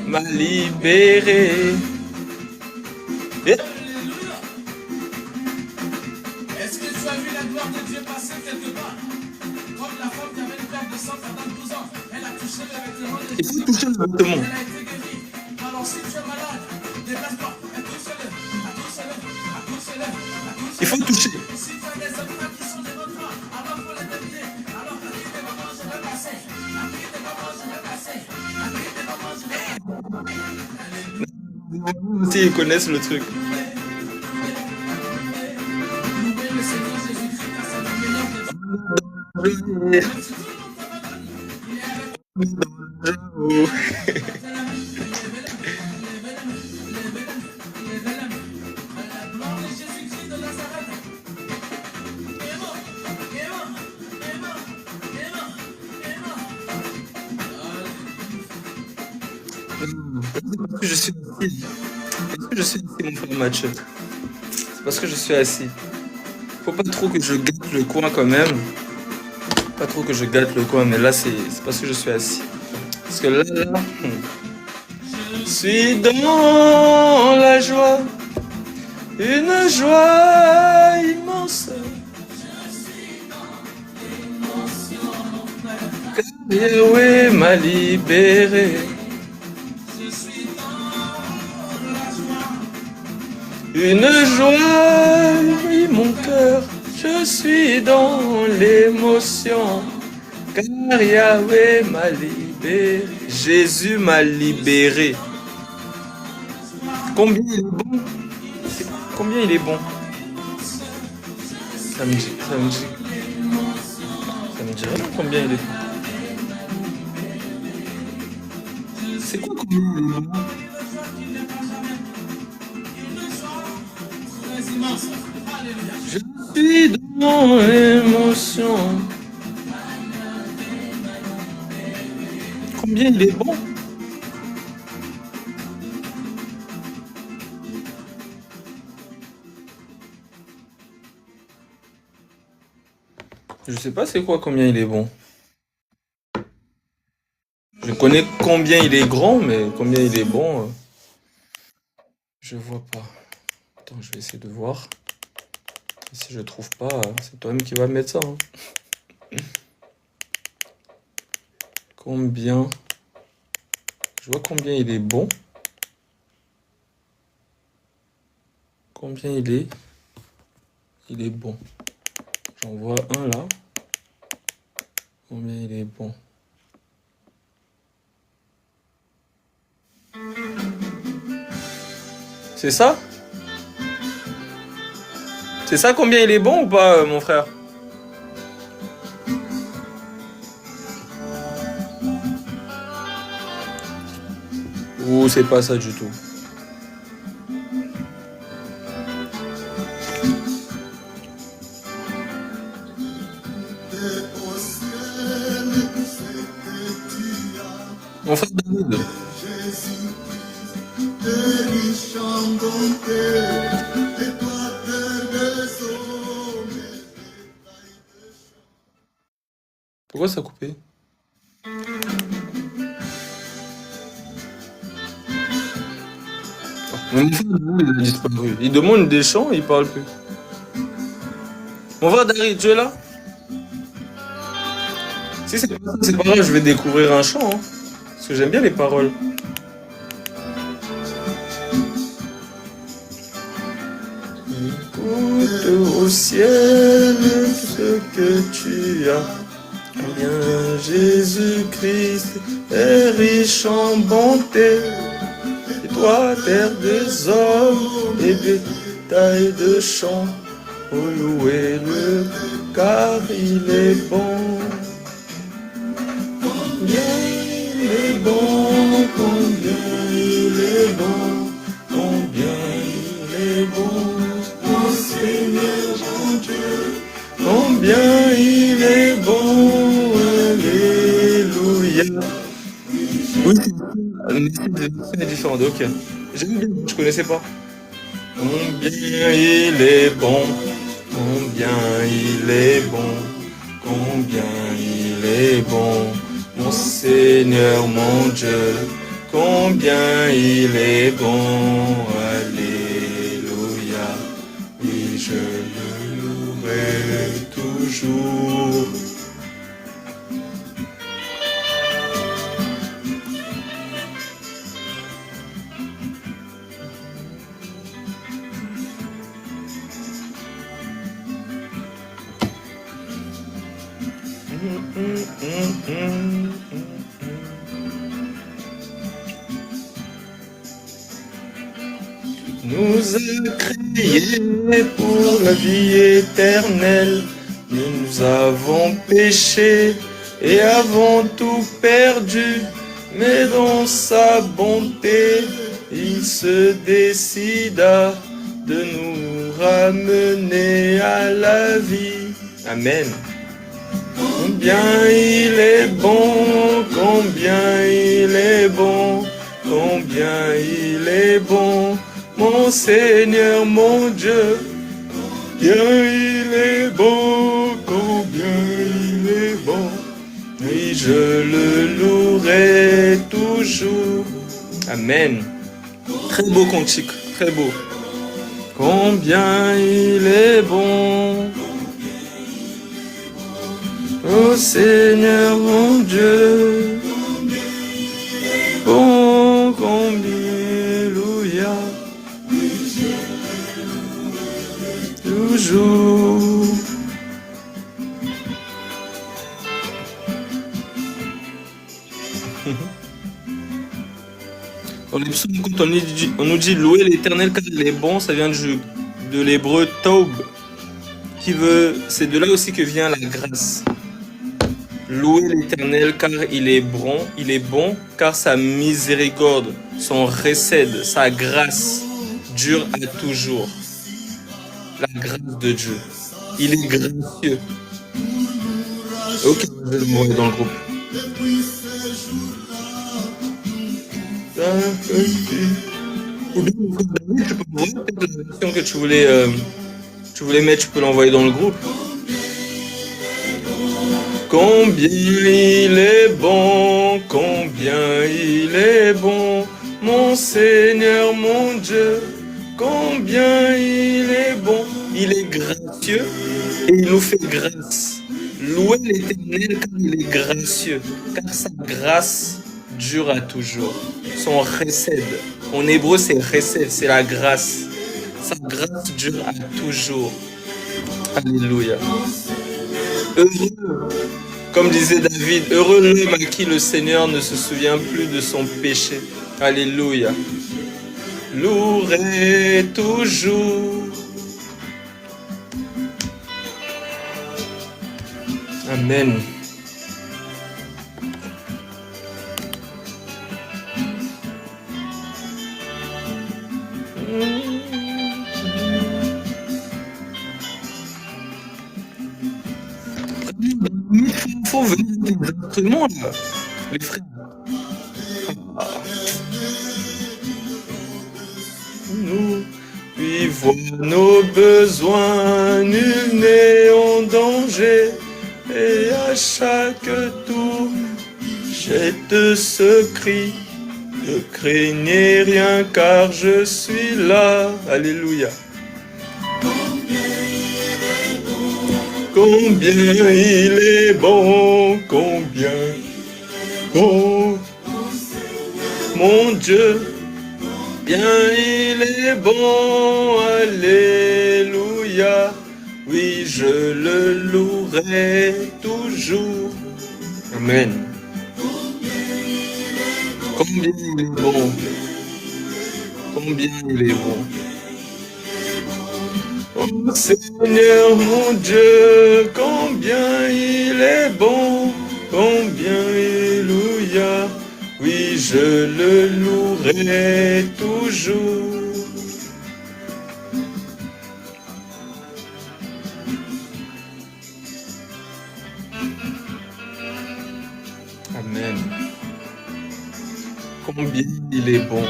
m'a libéré. Et Est-ce que tu as vu la gloire de Dieu passer quelque part? Comme la femme qui avait une perte de sang pendant 12 ans, elle a touché le vêtement de il Jésus. faut toucher le vêtement. Elle a été guérie. Alors si tu es malade, déplace-toi, touche-le, touche-le, touche-le, touche-le. Il faut toucher. Si tu as des enfants qui sont devant toi, alors faut les délier. Alors à qui des mamans je vais passer? À qui des mamans je vais passer? À qui des mamans je vais passer? Si ils connaissent le truc. Louez le Seigneur Jésus-Christ car c'est le meilleur de Dieu. Est-ce que je suis assis? Est-ce que je suis assis, mon frère Mathieu? C'est parce que je suis assis. Faut pas trop que je gâte le coin quand même. Pas trop que je gâte le coin, mais là c'est parce que je suis assis. Parce que là, je suis dans la joie, une joie immense. Car Yahweh m'a libéré. Une joie envahit mon cœur, je suis dans l'émotion, car Yahweh m'a libéré. Jésus m'a libéré. Combien il est bon? Combien il est bon? Ça me dit rien combien il est bon. C'est quoi combien il est bon? Je suis dans l'émotion. Combien il est bon? Je sais pas c'est quoi combien il est bon. Je connais combien il est grand, mais combien il est bon, je vois pas. Attends, je vais essayer de voir. Et si je trouve pas, c'est toi-même qui vas mettre ça. Hein. Combien? Je vois combien il est bon. Combien il est? Il est bon. J'en vois un là. Combien il est bon? C'est ça? C'est ça combien il est bon ou pas, mon frère? Ou c'est pas ça du tout? Mon frère David. Pourquoi ça a coupé? Mon frère David, il a disparu. Il demande des chants et il parle plus. Mon frère David, tu es là? Si c'est pas ça, c'est pas grave, je vais découvrir un chant. Hein, parce que j'aime bien les paroles. Écoute au ciel ce que tu as. Bien Jésus-Christ est riche en bonté. Et toi, terre des hommes et bétail de champs, Oh, louez-le, car il est bon. Combien il est bon, combien il est bon, combien il est bon, mon Seigneur, mon Dieu. Combien il est bon, alléluia. Oui, c'est différent, ok. J'aime bien, je connaissais pas. Combien il est bon, combien il est bon, combien il est bon, mon Seigneur, mon Dieu, combien il est bon, alléluia, oui, je le louerai toujours. Nous a créés pour la vie éternelle, mais nous avons péché et avons tout perdu. Mais dans sa bonté, il se décida de nous ramener à la vie. Amen. Combien il est bon, combien il est bon, combien il est bon, mon Seigneur, mon Dieu. Combien il est bon, combien il est bon, oui, je le louerai toujours. Amen. Très beau cantique, très beau. Combien il est bon, ô Seigneur mon Dieu, bon, combien, alléluia, toujours. Dans les psaumes, quand on nous dit louer l'Éternel car il est bon, ça vient de l'hébreu taub, qui veut, c'est de là aussi que vient la grâce. Louez l'Éternel car il est bon, car sa miséricorde, son recède, sa grâce dure à toujours. La grâce de Dieu. Il est gracieux. Ok, je vais le mourir dans le groupe. Ou bien, tu peux m'envoyer peut-être la version que tu voulais mettre, tu peux l'envoyer dans le groupe. Combien il est bon, mon Seigneur, mon Dieu, combien il est bon. Il est gracieux et il nous fait grâce. Louez l'Éternel car il est gracieux, car sa grâce dure à toujours. Son recède, en hébreu c'est recède, c'est la grâce. Sa grâce dure à toujours. Alléluia. Heureux, comme disait David, heureux l'homme à qui le Seigneur ne se souvient plus de son péché. Alléluia. Louerai toujours. Amen. Il faut venir avec des instruments là, les frères. Nous vivons nos besoins, nul n'est en danger, et à chaque tour, jette ce cri. Ne craignez rien car je suis là. Alléluia. Combien il est bon, combien bon, mon Dieu, bien il est bon, alléluia, oui je le louerai toujours, amen. Combien il est bon, combien il est bon. Seigneur mon Dieu, combien il est bon, combien alléluia, oui je le louerai toujours. Amen. Combien il est bon,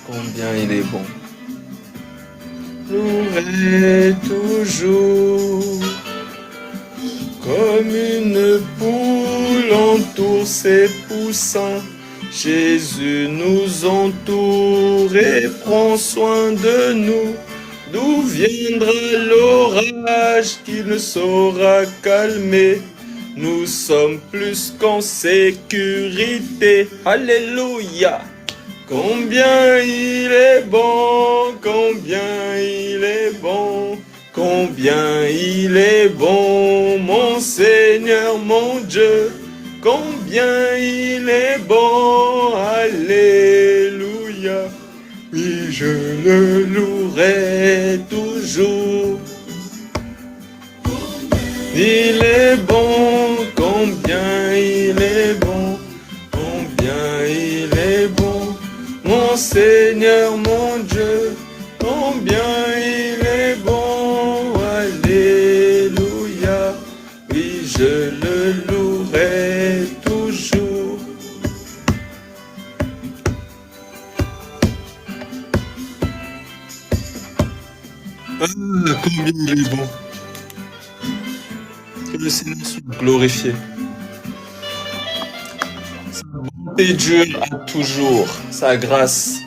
combien il est bon. Louerai toujours, comme une poule entoure ses poussins. Jésus nous entoure et prend soin de nous. D'où viendra l'orage qu'il ne saura calmer? Nous sommes plus qu'en sécurité. Alléluia. Combien il est bon, combien il est bon, combien il est bon, mon Seigneur, mon Dieu, combien il est bon, alléluia, oui je le louerai toujours. Il est bon, combien il est bon, combien il est bon, mon Seigneur, mon Dieu, combien il est bon, alléluia, oui je le louerai toujours. Ah, combien il est bon. Que le Seigneur soit glorifié. Sa bonté dure à toujours, sa grâce.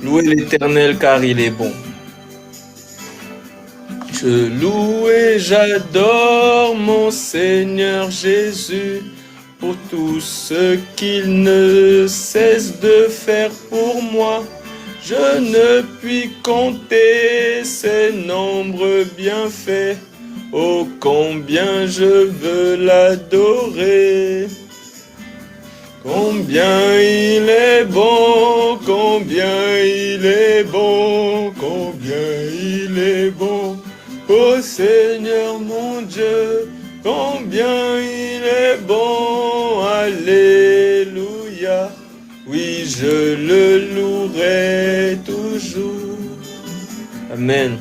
Louez l'Éternel car il est bon. Je loue et j'adore mon Seigneur Jésus pour tout ce qu'il ne cesse de faire pour moi. Je ne puis compter ses nombreux bienfaits. Oh, combien je veux l'adorer. Combien il est bon, combien il est bon, combien il est bon. Oh Seigneur mon Dieu, combien il est bon, alléluia. Oui, je le louerai toujours. Amen.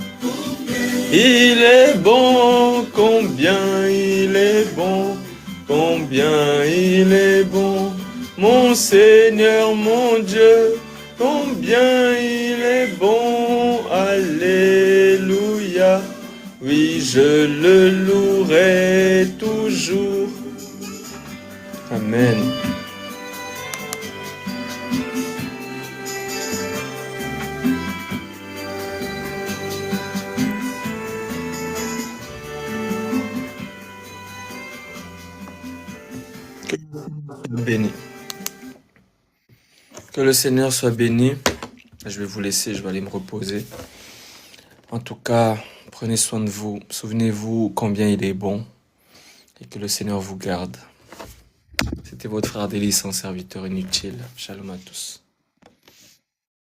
Il est bon, combien il est bon, combien il est bon, mon Seigneur, mon Dieu, combien il est bon, alléluia, oui je le louerai toujours. Amen. Béni. Que le Seigneur soit béni. Je vais vous laisser, je vais aller me reposer. En tout cas, prenez soin de vous. Souvenez-vous combien il est bon et que le Seigneur vous garde. C'était votre frère Délice, un serviteur inutile. Shalom à tous.